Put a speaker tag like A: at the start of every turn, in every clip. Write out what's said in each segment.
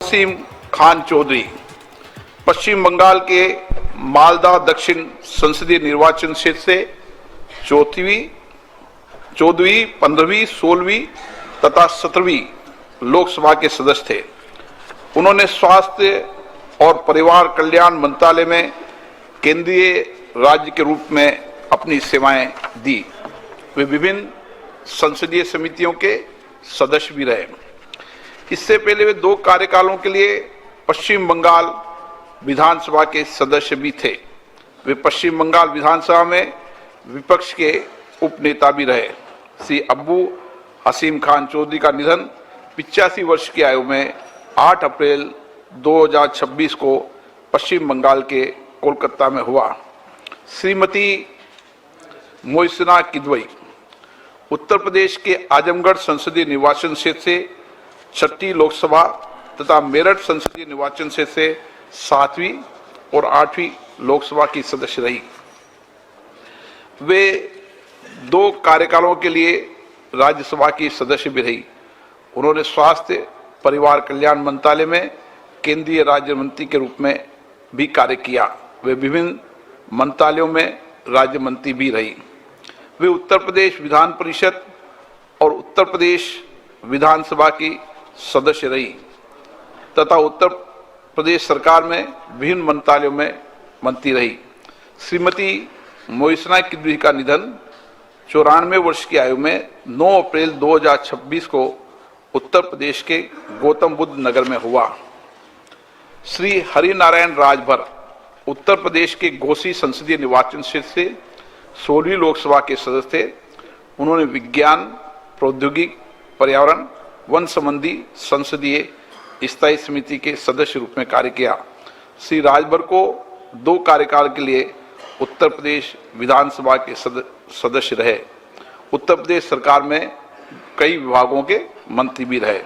A: हसीम खान चौधरी पश्चिम बंगाल के मालदा दक्षिण संसदीय निर्वाचन क्षेत्र से 14वीं, 15वीं, 16वीं तथा 17वीं लोकसभा के सदस्य थे। उन्होंने स्वास्थ्य और परिवार कल्याण मंत्रालय में केंद्रीय राज्य के रूप में अपनी सेवाएं दी। वे विभिन्न संसदीय समितियों के सदस्य भी रहे। इससे पहले वे 2 कार्यकालों के लिए पश्चिम बंगाल विधानसभा के सदस्य भी थे। वे पश्चिम बंगाल विधानसभा में विपक्ष के उपनेता भी रहे। श्री अब्बू हसीम खान चौधरी का निधन 85 वर्ष की आयु में 8 अप्रैल 2026 को पश्चिम बंगाल के कोलकाता में हुआ। श्रीमती मोहसिना किदवई उत्तर प्रदेश के आजमगढ़ संसदीय निर्वाचन क्षेत्र से 6ठी लोकसभा तथा मेरठ संसदीय निर्वाचन क्षेत्र से 7वीं और 8वीं लोकसभा की सदस्य रही। वे 2 कार्यकालों के लिए राज्यसभा की सदस्य भी रही। उन्होंने स्वास्थ्य परिवार कल्याण मंत्रालय में केंद्रीय राज्य मंत्री के रूप में भी कार्य किया। वे विभिन्न मंत्रालयों में राज्य मंत्री भी रही। वे उत्तर प्रदेश विधान परिषद और उत्तर प्रदेश विधानसभा की सदस्य रही तथा उत्तर प्रदेश सरकार में विभिन्न मंत्रालयों में मंत्री रही। श्रीमती मोहसिना किदवई का निधन 94 वर्ष की आयु में 9 अप्रैल 2026 को उत्तर प्रदेश के गौतम बुद्ध नगर में हुआ। श्री हरिनारायण राजभर उत्तर प्रदेश के घोसी संसदीय निर्वाचन क्षेत्र से 16वीं लोकसभा के सदस्य थे। उन्होंने विज्ञान, प्रौद्योगिकी, पर्यावरण, वन संबंधी संसदीय स्थायी समिति के सदस्य रूप में कार्य किया। श्री राजभर को 2 कार्यकाल के लिए उत्तर प्रदेश विधानसभा के सदस्य रहे। उत्तर प्रदेश सरकार में कई विभागों के मंत्री भी रहे।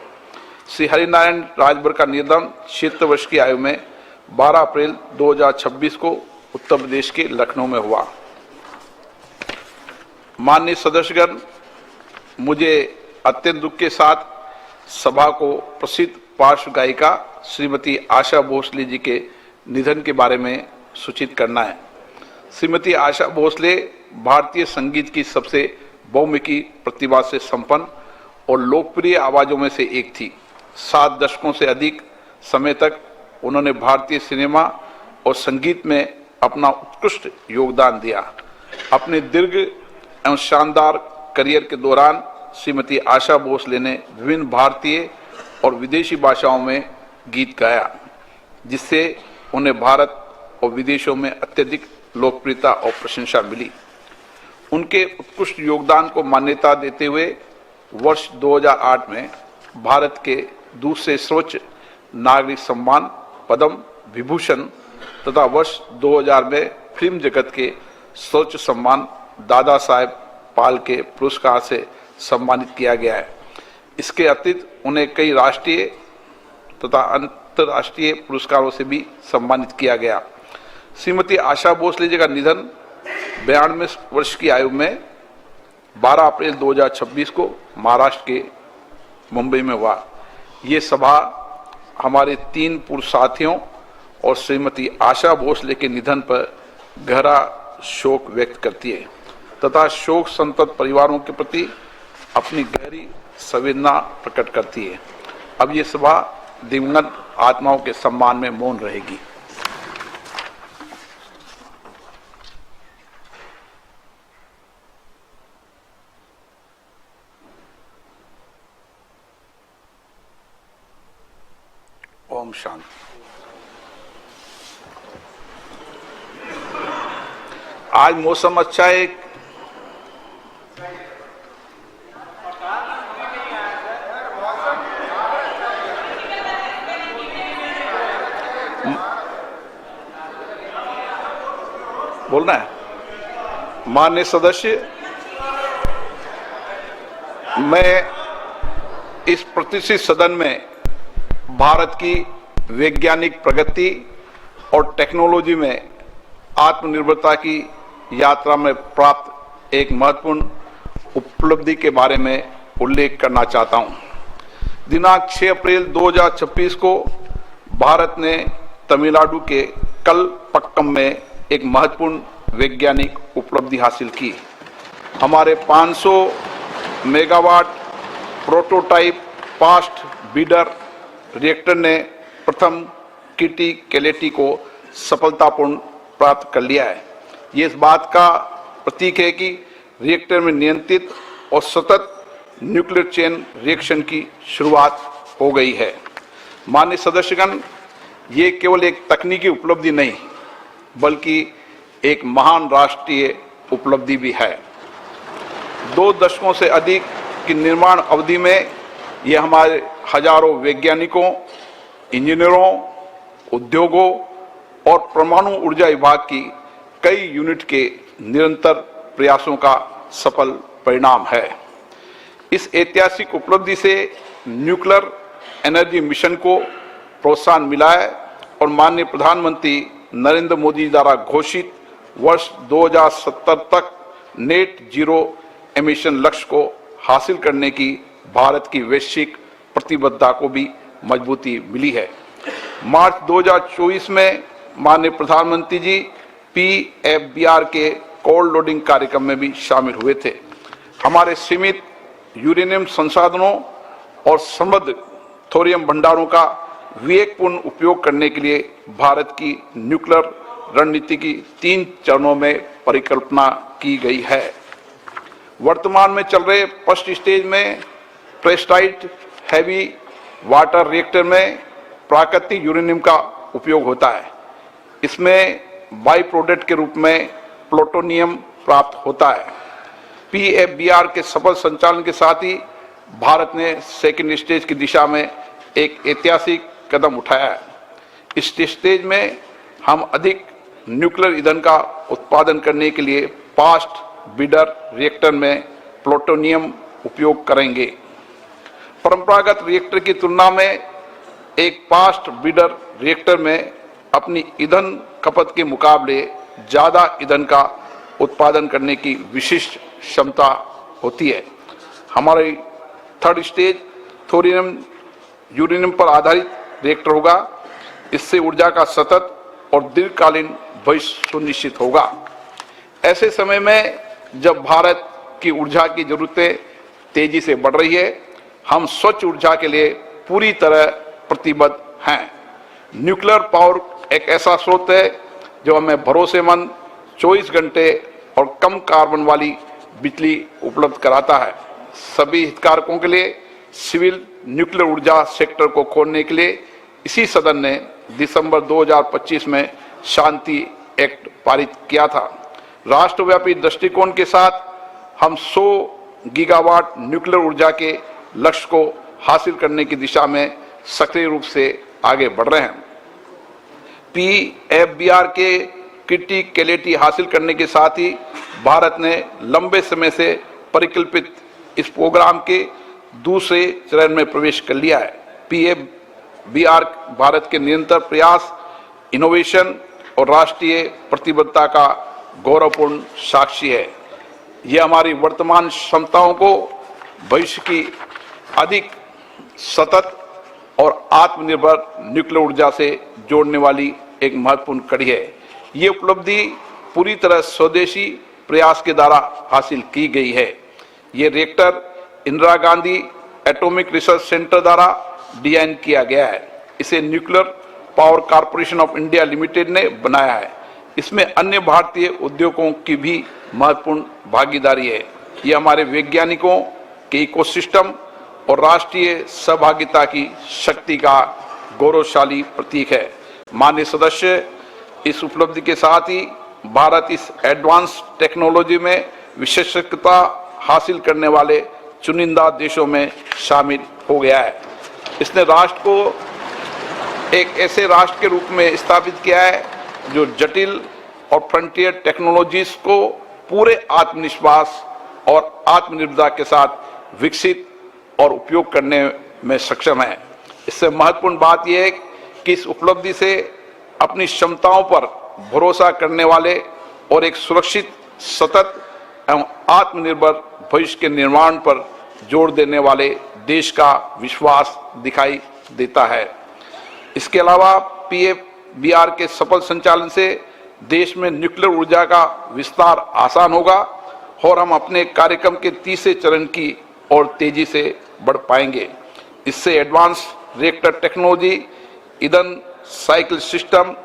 A: श्री हरिनारायण राजभर का निधन 76 वर्ष की आयु में 12 अप्रैल 2026 को उत्तर प्रदेश के लखनऊ में हुआ। माननीय सदस्यगण, मुझे अत्यंत दुख के साथ सभा को प्रसिद्ध पार्श्व गायिका श्रीमती आशा भोसले जी के निधन के बारे में सूचित करना है। श्रीमती आशा भोसले भारतीय संगीत की सबसे बहुमुखी प्रतिभा से संपन्न और लोकप्रिय आवाजों में से एक थी। 7 दशकों से अधिक समय तक उन्होंने भारतीय सिनेमा और संगीत में अपना उत्कृष्ट योगदान दिया। अपने दीर्घ एवं शानदार करियर के दौरान श्रीमती आशा भोसले ने विभिन्न भारतीय और विदेशी भाषाओं में गीत गाया, जिससे उन्हें भारत और विदेशों में अत्यधिक लोकप्रियता और प्रशंसा मिली। उनके उत्कृष्ट योगदान को मान्यता देते हुए वर्ष 2008 में भारत के दूसरे सर्वोच्च नागरिक सम्मान पद्म विभूषण तथा वर्ष 2000 में फिल्म जगत के सर्वोच्च सम्मान दादा साहेब फाल्के पुरस्कार से सम्मानित किया गया है। इसके अतिरिक्त उन्हें कई राष्ट्रीय तथा अंतर्राष्ट्रीय पुरस्कारों से भी सम्मानित किया गया। श्रीमती आशा भोसले जी का निधन 92 वर्ष की आयु में 12 अप्रैल 2026 को महाराष्ट्र के मुंबई में हुआ। ये सभा हमारे 3 पूर्व साथियों और श्रीमती आशा भोसले के निधन पर गहरा शोक व्यक्त करती है तथा शोक संतप्त परिवारों के प्रति अपनी गहरी संवेदना प्रकट करती है। अब ये सभा दिवंगत आत्माओं के सम्मान में मौन रहेगी। ओम शांति। आज मौसम अच्छा है। बोलना है। माननीय सदस्य, मैं इस प्रतिष्ठित सदन में भारत की वैज्ञानिक प्रगति और टेक्नोलॉजी में आत्मनिर्भरता की यात्रा में प्राप्त एक महत्वपूर्ण उपलब्धि के बारे में उल्लेख करना चाहता हूं। दिनांक 6 अप्रैल 2026 को भारत ने तमिलनाडु के कलपक्कम में एक महत्वपूर्ण वैज्ञानिक उपलब्धि हासिल की। हमारे 500 megawatt prototype fast breeder reactor ने प्रथम किटी कैलेटी को सफलतापूर्ण प्राप्त कर लिया है। ये इस बात का प्रतीक है कि रिएक्टर में नियंत्रित और सतत न्यूक्लियर चेन रिएक्शन की शुरुआत हो गई है। माननीय सदस्यगण, ये केवल एक तकनीकी उपलब्धि नहीं बल्कि एक महान राष्ट्रीय उपलब्धि भी है। 2 दशकों से अधिक की निर्माण अवधि में ये हमारे हजारों वैज्ञानिकों, इंजीनियरों, उद्योगों और परमाणु ऊर्जा विभाग की कई यूनिट के निरंतर प्रयासों का सफल परिणाम है। इस ऐतिहासिक उपलब्धि से न्यूक्लियर एनर्जी मिशन को प्रोत्साहन मिला है और माननीय प्रधानमंत्री नरेंद्र मोदी द्वारा घोषित वर्ष 2070 तक नेट जीरो एमिशन लक्ष्य को हासिल करने की भारत की वैश्विक प्रतिबद्धता को भी मजबूती मिली है। मार्च 2024 में माननीय प्रधानमंत्री जी PFBR के कोल्ड लोडिंग कार्यक्रम में भी शामिल हुए थे। हमारे सीमित यूरेनियम संसाधनों और समृद्ध थोरियम भंडारों का विवेकपूर्ण उपयोग करने के लिए भारत की न्यूक्लियर रणनीति की 3 चरणों में परिकल्पना की गई है। वर्तमान में चल रहे फर्स्ट स्टेज में प्रेस्टाइट हैवी वाटर रिएक्टर में प्राकृतिक यूरेनियम का उपयोग होता है। इसमें बाई प्रोडक्ट के रूप में प्लूटोनियम प्राप्त होता है। PFBR के सफल संचालन के साथ ही भारत ने सेकेंड स्टेज की दिशा में एक ऐतिहासिक कदम उठाया है। इस स्टेज में हम अधिक न्यूक्लियर ईंधन का उत्पादन करने के लिए फास्ट ब्रीडर रिएक्टर में प्लूटोनियम उपयोग करेंगे। परंपरागत रिएक्टर की तुलना में एक फास्ट ब्रीडर रिएक्टर में अपनी ईंधन खपत के मुकाबले ज़्यादा ईंधन का उत्पादन करने की विशिष्ट क्षमता होती है। हमारी थर्ड स्टेज थोरियम यूरेनियम पर आधारित रिएक्टर होगा। इससे ऊर्जा का सतत और दीर्घकालीन भविष्य सुनिश्चित होगा। ऐसे समय में जब भारत की ऊर्जा की जरूरतें तेजी से बढ़ रही है, हम स्वच्छ ऊर्जा के लिए पूरी तरह प्रतिबद्ध हैं। न्यूक्लियर पावर एक ऐसा स्रोत है जो हमें भरोसेमंद 24 घंटे और कम कार्बन वाली बिजली उपलब्ध कराता है। सभी हितधारकों के लिए सिविल न्यूक्लियर ऊर्जा सेक्टर को खोलने के लिए इसी सदन ने दिसंबर 2025 में शांति एक्ट पारित किया था। राष्ट्रव्यापी दृष्टिकोण के साथ हम 100 गीगावाट न्यूक्लियर ऊर्जा के लक्ष्य को हासिल करने की दिशा में सक्रिय रूप से आगे बढ़ रहे हैं। PFBR के किटी कैलेटी हासिल करने के साथ ही भारत ने लंबे समय से परिकल्पित इस प्रोग्राम के दूसरे चरण में प्रवेश कर लिया है। PFBR भारत के निरंतर प्रयास, इनोवेशन और राष्ट्रीय प्रतिबद्धता का गौरवपूर्ण साक्षी है। यह हमारी वर्तमान क्षमताओं को भविष्य की अधिक सतत और आत्मनिर्भर न्यूक्लियर ऊर्जा से जोड़ने वाली एक महत्वपूर्ण कड़ी है। ये उपलब्धि पूरी तरह स्वदेशी प्रयास के द्वारा हासिल की गई है। ये reactor Indira Gandhi atomic research centre द्वारा डिजाइन किया गया है। इसे nuclear power corporation of India limited ने बनाया है। इसमें अन्य भारतीय उद्योगों की भी महत्वपूर्ण भागीदारी है। ये हमारे वैज्ञानिकों के इकोसिस्टम और राष्ट्रीय सहभागिता की शक्ति का गौरवशाली प्रतीक है। माननीय सदस्य, इस उपलब्धि के साथ ही भारत इस एडवांस टेक्नोलॉजी में विशेषज्ञता हासिल करने वाले चुनिंदा देशों में शामिल हो गया है। इसने राष्ट्र को एक ऐसे राष्ट्र के रूप में स्थापित किया है जो जटिल और फ्रंटियर टेक्नोलॉजीज को पूरे आत्मविश्वास और आत्मनिर्भरता के साथ विकसित और उपयोग करने में सक्षम है। इससे महत्वपूर्ण बात यह है कि इस उपलब्धि से अपनी क्षमताओं पर भरोसा करने वाले और एक सुरक्षित, सतत एवं आत्मनिर्भर भविष्य के निर्माण पर जोर देने वाले देश का विश्वास दिखाई देता है। इसके अलावा PFBR के सफल संचालन से देश में न्यूक्लियर ऊर्जा का विस्तार आसान होगा और हम अपने कार्यक्रम के तीसरे चरण की ओर तेजी से बढ़ पाएंगे। इससे एडवांस रिएक्टर टेक्नोलॉजी, ईंधन साइकिल सिस्टम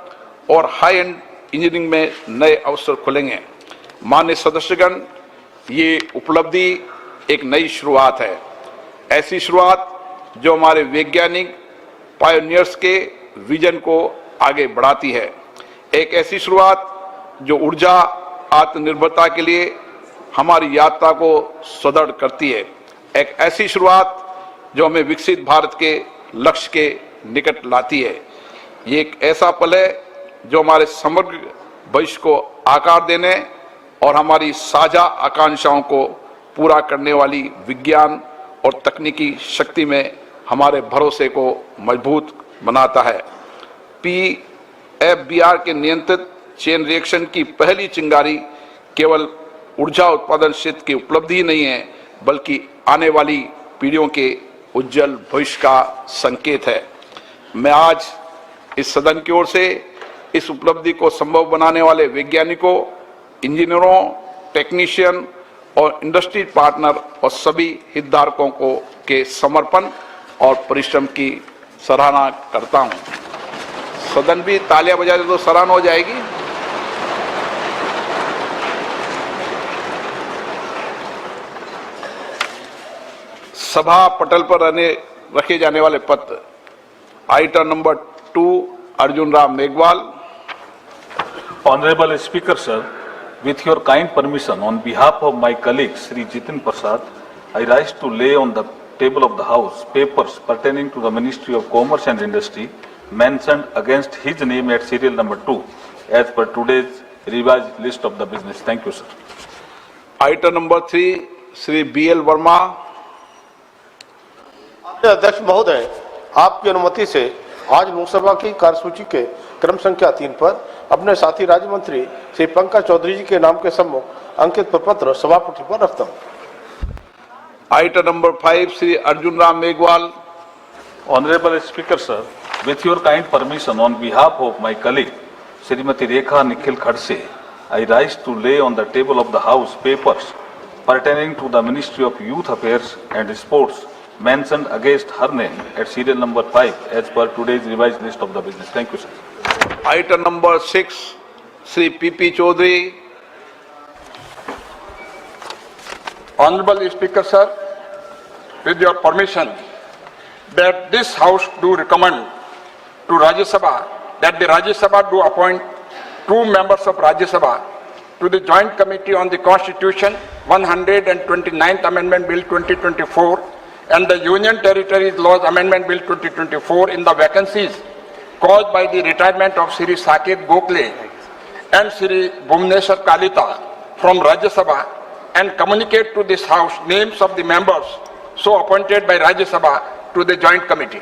A: और हाई एंड इंजीनियरिंग में नए अवसर खुलेंगे। माननीय सदस्यगण, ये उपलब्धि एक नई शुरुआत है, ऐसी शुरुआत जो हमारे वैज्ञानिक पायोनियर्स के विजन को आगे बढ़ाती है, एक ऐसी शुरुआत जो ऊर्जा आत्मनिर्भरता के लिए हमारी यात्रा को सुदृढ़ करती है, एक ऐसी शुरुआत जो हमें विकसित भारत के लक्ष्य के निकट लाती है। ये एक ऐसा पल है जो हमारे समग्र भविष्य को आकार देने और हमारी साझा आकांक्षाओं को पूरा करने वाली विज्ञान और तकनीकी शक्ति में हमारे भरोसे को मजबूत बनाता है। PFBR के नियंत्रित चेन रिएक्शन की पहली चिंगारी केवल ऊर्जा उत्पादन क्षेत्र की उपलब्धि ही नहीं है, बल्कि आने वाली पीढ़ियों के उज्जवल भविष्य का संकेत है। मैं आज इस सदन की ओर से इस उपलब्धि को संभव बनाने वाले वैज्ञानिकों, इंजीनियरों, टेक्नीशियन और इंडस्ट्री पार्टनर और सभी हितधारकों को के समर्पण और परिश्रम की सराहना करता हूं। सदन भी तालियां बजा दे तो सराहना हो जाएगी। सभा पटल पर रखे जाने वाले पत्र। Item number 2, Arjun Ram Meghwal.
B: Honorable Speaker, sir, with your kind permission, on behalf of my colleague Sri Jitin Prasad, I rise to lay on the table of the House papers pertaining to the Ministry of Commerce and Industry mentioned against his name at serial number 2 as per today's revised list of the business. Thank you, sir.
A: Item number 3, Shri BL Verma.
C: अध्यक्ष महोदय, आपकी अनुमति से आज लोकसभा की कार्यसूची के क्रम संख्या 3 पर अपने साथी राज्य मंत्री श्री पंकज चौधरी जी के नाम के सम्मुख अंकित प्रपत्र सभापति पर रखता हूं।
A: Item number 5, Shri Arjun Ram Meghwal.
B: Honorable Speaker, sir, with your kind permission, on behalf of my colleague Srimati Rekha Nikhil Khadse, I rise to lay on the table of the House papers pertaining to the Ministry of Youth Affairs and Sports mentioned against her name at serial number 5 as per today's revised list of the business. Thank you, sir.
A: Item number 6, Shri PP Chaudhary.
D: Honorable Speaker, sir, with your permission, that this House do recommend to Rajya Sabha that the Rajya Sabha do appoint 2 members of Rajya Sabha to the Joint Committee on the Constitution 129th Amendment Bill 2024 and the Union Territories Laws Amendment Bill 2024 in the vacancies caused by the retirement of Shri Saket Gokhale and Shri Bhuvneshwar Kalita from Rajya Sabha and communicate to this House names of the members so appointed by Rajya Sabha to the Joint Committee.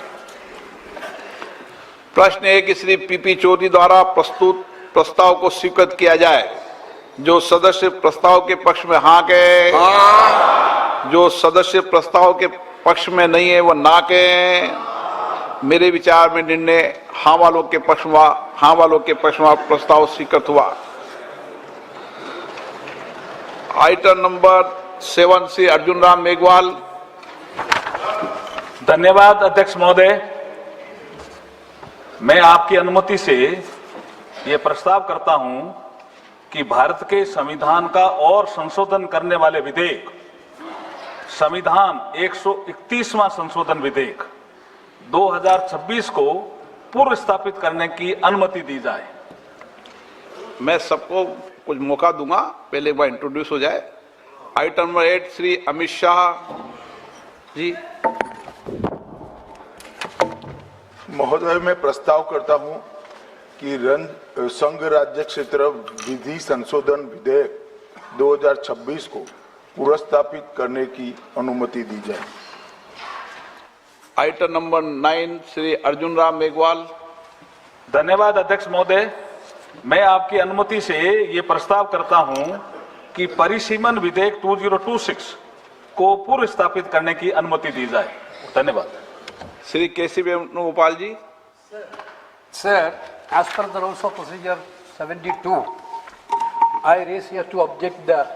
A: प्रश्न है कि Shri PP Chaudhary द्वारा प्रस्तुत प्रस्ताव को स्वीकृत किया जाए। जो सदस्य प्रस्ताव के पक्ष में हाँ कहे, जो सदस्य प्रस्ताव के पक्ष में नहीं है वो ना कहे। मेरे विचार में निर्णय हाँ वालों के पक्ष में प्रस्ताव स्वीकृत हुआ। Item number 7, Shri Arjun Ram Meghwal.
B: धन्यवाद अध्यक्ष महोदय, मैं आपकी अनुमति से ये प्रस्ताव करता हूं कि भारत के संविधान का और संशोधन करने वाले विधेयक, संविधान 131वां संशोधन विधेयक 2026 को पूर्व स्थापित करने की अनुमति दी जाए।
A: मैं सबको कुछ मौका दूंगा, पहले वह इंट्रोड्यूस हो जाए। Item number 8, Shri Amit Shah ji.
E: महोदय, मैं प्रस्ताव करता हूं कि संघ राज्य क्षेत्र विधि संशोधन विधेयक 2026 को पुनर्स्थापित करने की अनुमति दी जाए।
A: Item number 9, Shri Arjun Ram Meghwal.
B: धन्यवाद अध्यक्ष महोदय, मैं आपकी अनुमति से ये प्रस्ताव करता हूं कि परिसीमन विधेयक 2026 को पूर्व स्थापित करने की अनुमति दी जाए। धन्यवाद।
A: Shri KC Venugopal ji.
F: Sir, as per the rules of procedure 72, I raise here to object the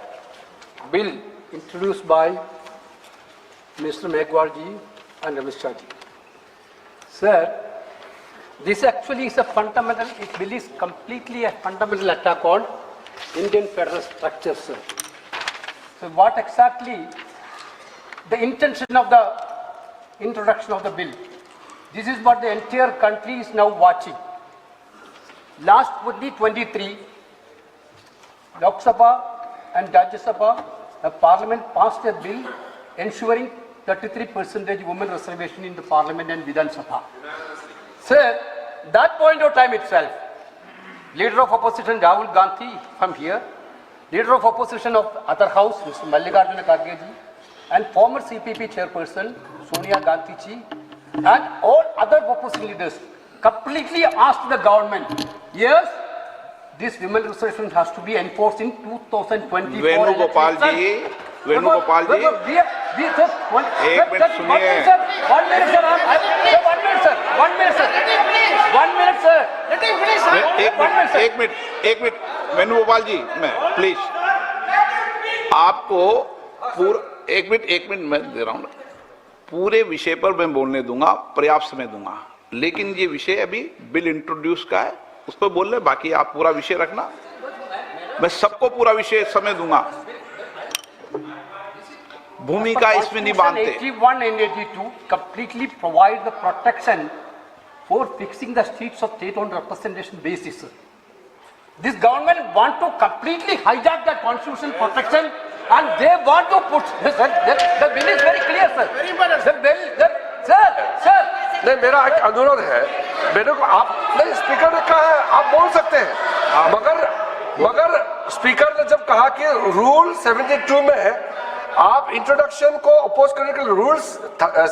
F: bill introduced by Mr. Megwalji and Ramesh Chaji. Sir, this actually is a fundamental, it bill is completely a fundamental attack on Indian federal structure, sir. So what exactly the intention of the introduction of the bill? This is what the entire country is now watching. Last 2023, Lok Sabha and Rajya Sabha, the Parliament passed a bill ensuring 33% women reservation in the Parliament and Vidhan Sabha. Sir, that point of time itself, Leader of Opposition Rahul Gandhi from here, Leader of Opposition of other house, Mr. Mallikarjuna Kharge ji, and former CPP chairperson Sonia Gandhi ji, and all other opposition leaders completely asked the government, yes, this women reservation has to be enforced in 2024.
A: Venugopal जी, वेणुगोपाल जी, एक minute सुनिए। एक minute Venugopal जी, मैं please आपको एक minute मैं दे रहा हूँ। पूरे विषय पर मैं बोलने दूंगा, पर्याप्त समय दूंगा, लेकिन ये विषय अभी बिल इंट्रोड्यूस का है, उस पर बोल रहे, बाकी आप पूरा विषय रखना, मैं सबको पूरा विषय समय दूंगा। भूमिका इसमें नहीं बांधते।
F: 81 and 82 completely provide the protection for fixing the seats of state on representation basis. This government want to completely hijack the constitutional protection and they want to put, the bill is very clear, sir. The bill, sir.
G: नहीं, मेरा एक अनुरोध है, मेरे को आपने speaker ने कहा है आप बोल सकते हैं, मगर स्पीकर ने जब कहा कि रूल 72 में आप इंट्रोडक्शन को अपोज करने के लिए रूल्स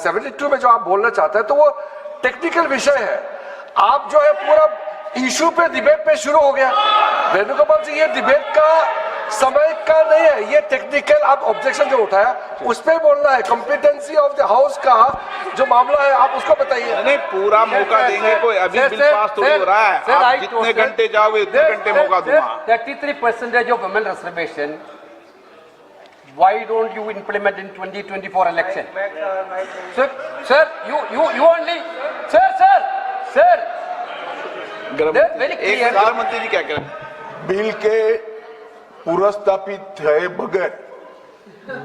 G: 72 में जो आप बोलना चाहते हैं तो वो टेक्निकल विषय है। आप जो है पूरा इशू पे डिबेट पे शुरू हो गया। वेणुगोपाल जी, ये डिबेट का समय का नहीं है, ये टेक्निकल आप ऑब्जेक्शन जो उठाया उस पे बोलना है। कॉम्पिटेंसी ऑफ द हाउस का जो मामला है आप उसको बताइए।
A: नहीं, पूरा मौका देंगे, कोई अभी बिल पास थोड़ी हो रहा है, आप जितने घंटे जाओगे उतने घंटे मौका दूंगा।
F: 33% of women reservation, why don't you implement in 2024 election? Sir, you only, sir.
A: एक गृह मंत्री जी क्या कह रहे हैं?
E: बिल के पुरस्तापित थे बगैर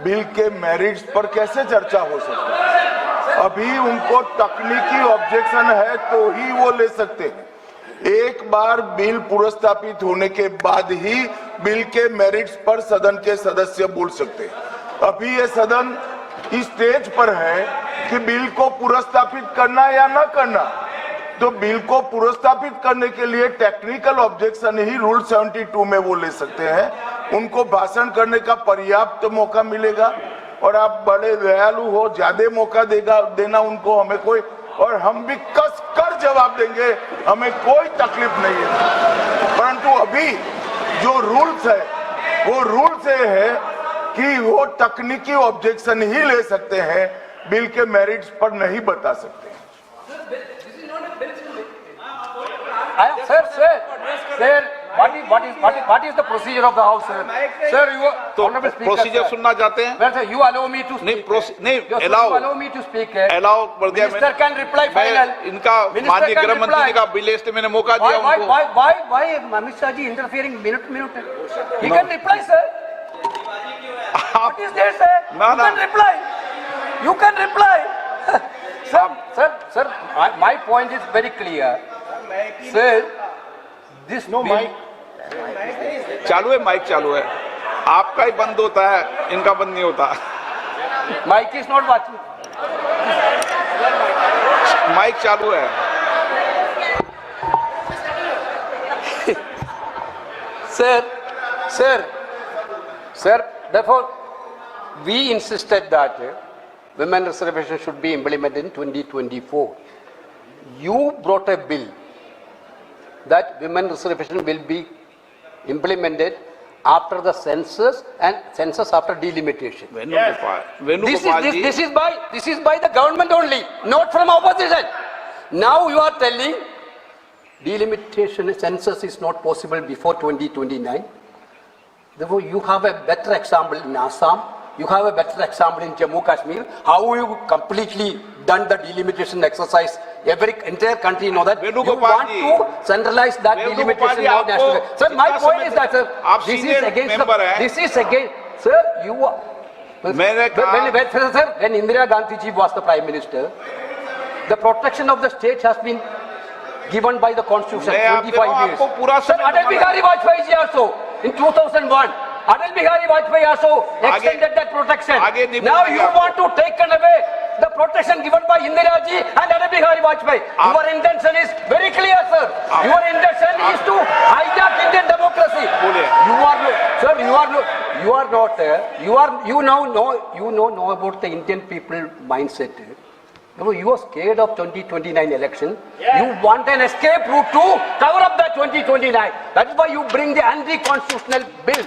E: बिल के मेरिट्स पर कैसे चर्चा हो सकती है? अभी उनको तकनीकी ऑब्जेक्शन है तो ही वो ले सकते हैं। एक बार बिल पुरस्तापित होने के बाद ही बिल के मेरिट्स पर सदन के सदस्य बोल सकते हैं। अभी ये सदन इस स्टेज पर है कि बिल को पुरस्तापित करना या ना करना, तो बिल को पुरस्तापित करने के लिए टेक्निकल ऑब्जेक्शन ही रूल 72 में वो ले सकते हैं। उनको भाषण करने का पर्याप्त मौका मिलेगा और आप बड़े दयालु हो, ज्यादा मौका देना उनको, हमें कोई, और हम भी कस कर जवाब देंगे, हमें कोई तकलीफ नहीं है। परंतु अभी जो रूल्स है वो रूल से है कि वो तकनीकी ऑब्जेक्शन ही ले सकते हैं, बिल के मेरिट्स पर नहीं बता सकते।
F: Sir, what is the procedure of the house, sir? Sir, you
A: तो प्रोसीजर सुनना चाहते हैं?
F: Well, sir, you allow me to speak.
A: नहीं,
F: allow me to speak.
A: Allow कर दिया मैंने।
F: Minister can reply final.
A: इनका माननीय गृह मंत्री जी का बिल इसलिए मैंने मौका दिया उनको।
F: Why Amit Shah ji interfering minute? He can reply, sir. What is there, sir? You can reply. Sir, my point is very clear. Sir, this bill.
A: चालू है, माइक चालू है, आपका ही बंद होता है, इनका बंद नहीं होता।
F: Mic is not watching.
A: Mic चालू है।
F: Sir, therefore, we insisted that women reservation should be implemented in 2024. You brought a bill that women reservation will be implemented after the census and census after delimitation.
A: Venugopal ji,
F: This is by the government only, not from opposition. Now you are telling delimitation census is not possible before 2029. Therefore, you have a better example in Assam. You have a better example in Jammu Kashmir. How you completely done the delimitation exercise. Every entire country know that. You want to centralize that delimitation now national. Sir, my point is that, sir, this is against the, this is against, sir, you are. When Indira Gandhi ji was the Prime Minister, the protection of the state has been given by the Constitution 25 years. Sir, Atal Bihari Vajpayee ji also in 2001. Atal Bihari Vajpayee also extended that protection. Now you want to take away the protection given by Indira ji and Atal Bihari Vajpayee. Your intention is very clear, sir. Your intention is to hijack Indian democracy. You know about the Indian people mindset. You are scared of 2029 election. You want an escape route to cover up that 2029. That is why you bring the anti-constitutional bill.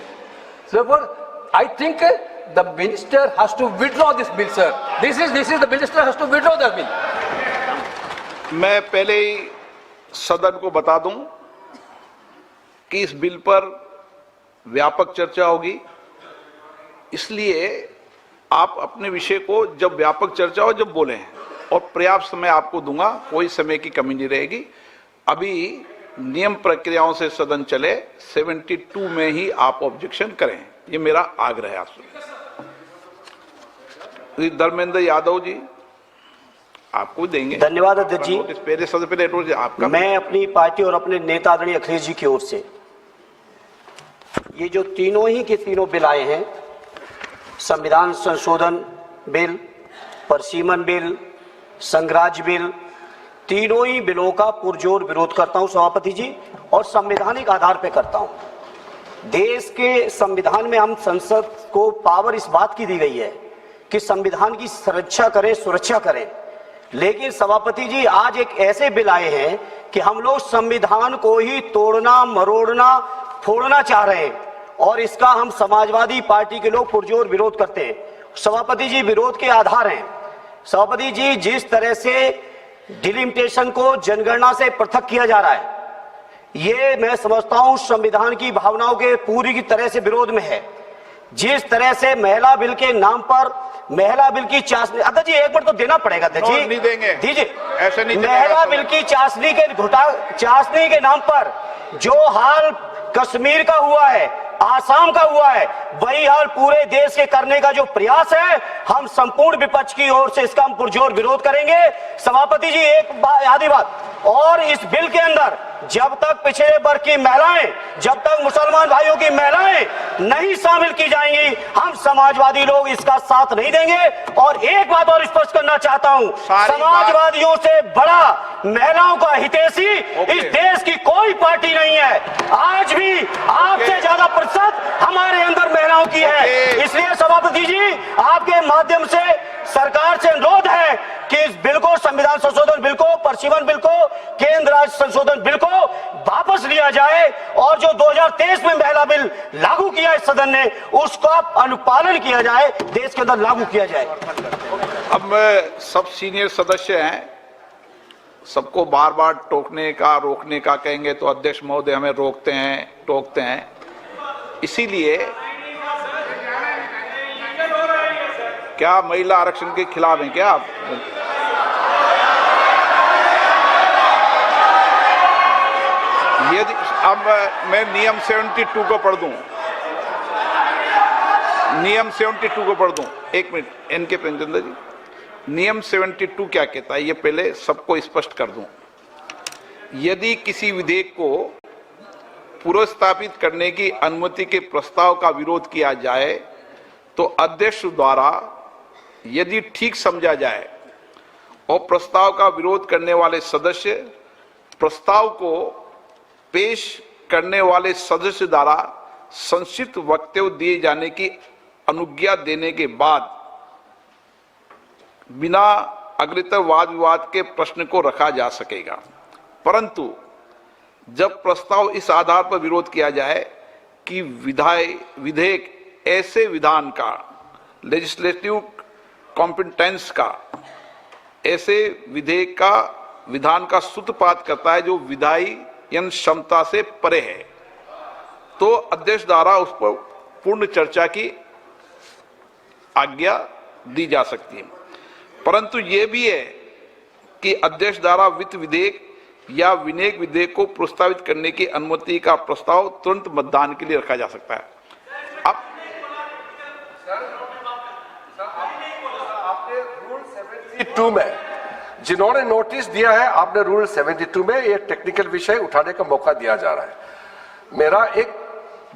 F: Therefore, I think the minister has to withdraw this bill, sir. This is the minister has to withdraw the bill.
A: मैं पहले ही सदन को बता दूं कि इस bill पर व्यापक चर्चा होगी, इसलिए आप अपने विषय को जब व्यापक चर्चा हो जब बोलें, और पर्याप्त समय आपको दूंगा, कोई समय की कमी नहीं रहेगी। अभी नियम प्रक्रियाओं से सदन चले, 72 में ही आप ऑब्जेक्शन करें, ये मेरा आग्रह है आपसे। धर्मेंद्र यादव जी आपको देंगे।
H: धन्यवाद अध्यक्ष जी।
A: पहले सबसे पहले आपका, मैं
H: अपनी पार्टी और अपने नेता आदरणीय अखिलेश जी की ओर से ये जो तीनों ही के तीनों बिल आए हैं, संविधान संशोधन बिल, परसीमन बिल, संघराज बिल, तीनों ही बिलों का पुरजोर विरोध करता हूं सभापति जी, और संवैधानिक आधार पर करता हूं। देश के संविधान में हम संसद को पावर इस बात की दी गई है कि संविधान की सुरक्षा करें, सुरक्षा करें, लेकिन सभापति जी आज एक ऐसे बिल आए हैं कि हम लोग संविधान को ही तोड़ना, मरोड़ना, फोड़ना चाह रहे हैं, और इसका हम समाजवादी पार्टी के लोग पुरजोर विरोध करते हैं। सभापति जी, विरोध के आधार हैं। सभापति जी, जिस तरह से डिलिमिटेशन को जनगणना से पृथक किया जा रहा है, ये मैं समझता हूं संविधान की भावनाओं के पूरी की तरह से विरोध में है। जिस तरह से महिला बिल के नाम पर महिला बिल की चाशनी, अध्यक्ष जी एक बार तो देना पड़ेगा अध्यक्ष जी,
A: नहीं देंगे,
H: दीजिए,
A: ऐसे नहीं।
H: महिला बिल की चाशनी के नाम पर जो हाल कश्मीर का हुआ है, आसाम का हुआ है, वही हाल पूरे देश के करने का जो प्रयास है, हम संपूर्ण विपक्ष की ओर से इसका हम पुरजोर विरोध करेंगे। सभापति जी एक आधी बात और, इस बिल के अंदर जब तक पिछड़े वर्ग की महिलाएं, जब तक मुसलमान भाइयों की महिलाएं नहीं शामिल की जाएंगी, हम समाजवादी लोग इसका साथ नहीं देंगे। और एक बात और स्पष्ट करना चाहता हूं, समाजवादियों से बड़ा महिलाओं का हितैषी इस देश की कोई पार्टी नहीं है। आज भी आपसे ज्यादा प्रतिशत हमारे अंदर महिलाओं की है। इसलिए सभापति जी आपके माध्यम से सरकार से अनुरोध है कि इस बिल को, संविधान संशोधन बिल को, परसीमन बिल को, केंद्र राज्य संशोधन बिल को वापस लिया जाए, और जो 2023 में महिला बिल लागू किया इस सदन ने, उसका अनुपालन किया जाए, देश के अंदर लागू किया जाए।
A: अब सब सीनियर सदस्य हैं, सबको बार बार टोकने का, रोकने का कहेंगे तो अध्यक्ष महोदय हमें रोकते हैं, टोकते हैं। इसीलिए क्या महिला आरक्षण के खिलाफ हैं क्या आप? यदि अब मैं नियम 72 को पढ़ दूं, नियम 72 को पढ़ दूं, एक मिनट एनके प्रेमचंद्र जी, नियम 72 क्या कहता है ये पहले सबको स्पष्ट कर दूं। यदि किसी विधेयक को पुनर्स्थापित करने की अनुमति के प्रस्ताव का विरोध किया जाए तो अध्यक्ष द्वारा यदि ठीक समझा जाए और प्रस्ताव का विरोध करने वाले सदस्य प्रस्ताव को पेश करने वाले सदस्य द्वारा संक्षिप्त वक्तव्य दिए जाने की अनुज्ञा देने के बाद बिना अग्रतर वाद विवाद के प्रश्न को रखा जा सकेगा। परंतु जब प्रस्ताव इस आधार पर विरोध किया जाए कि विधेयक ऐसे विधान का, लेजिस्लेटिव कॉम्पिटेंस का, ऐसे विधेयक का विधान का सूत्रपात करता है जो विधायन क्षमता से परे है, तो अध्यक्ष द्वारा उस पर पूर्ण चर्चा की आज्ञा दी जा सकती है। परंतु यह भी है कि अध्यक्ष द्वारा वित्त विधेयक या विनियोग विधेयक को प्रस्तावित करने की अनुमति का प्रस्ताव तुरंत मतदान के लिए रखा जा सकता है। अब
G: आपने रूल 72 में जिन्होंने नोटिस दिया है, आपने रूल 72 में ये टेक्निकल विषय उठाने का मौका दिया जा रहा है। मेरा एक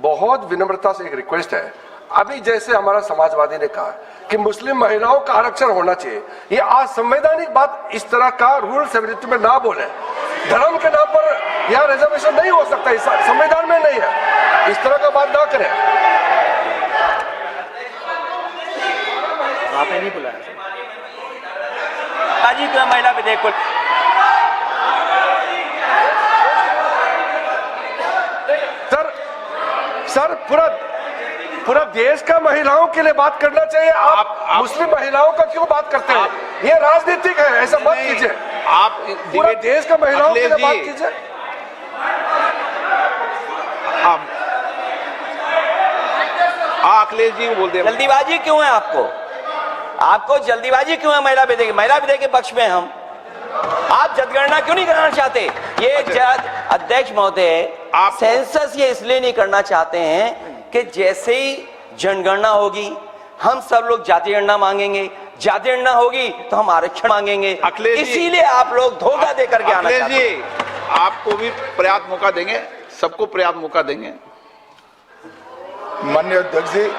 G: बहुत विनम्रता से एक रिक्वेस्ट है, अभी जैसे हमारा समाजवादी ने कहा कि मुस्लिम महिलाओं का आरक्षण होना चाहिए, ये असंवैधानिक बात इस तरह का रूल 72 में ना बोले। धर्म के नाम पर यह रिजर्वेशन नहीं हो सकता, इस संविधान में नहीं है, इस तरह का बात ना करें।
H: आपने नहीं बुलाया जी तो महिला विधेयक को।
G: सर पूरा देश का महिलाओं के लिए बात करना चाहिए। आप मुस्लिम महिलाओं का क्यों बात करते हैं? ये राजनीतिक है, ऐसा मत कीजिए।
A: आप
G: पूरा देश का महिलाओं के लिए बात कीजिए।
A: अखिलेश जी बोलते हैं
I: जल्दीबाजी क्यों है आपको जल्दीबाजी क्यों है? महिला विधेयक के पक्ष में हम, आप जनगणना क्यों नहीं कराना चाहते? ये अध्यक्ष महोदय, आप सेंसस ये इसलिए नहीं करना चाहते हैं कि जैसे ही जनगणना होगी हम सब लोग जाति गणना मांगेंगे, जाति गणना होगी तो हम आरक्षण मांगेंगे, इसीलिए आप लोग धोखा दे करके आना चाहते हैं।
A: जी, आपको भी पर्याप्त मौका देंगे, सबको पर्याप्त मौका देंगे।
E: माननीय अध्यक्ष जी,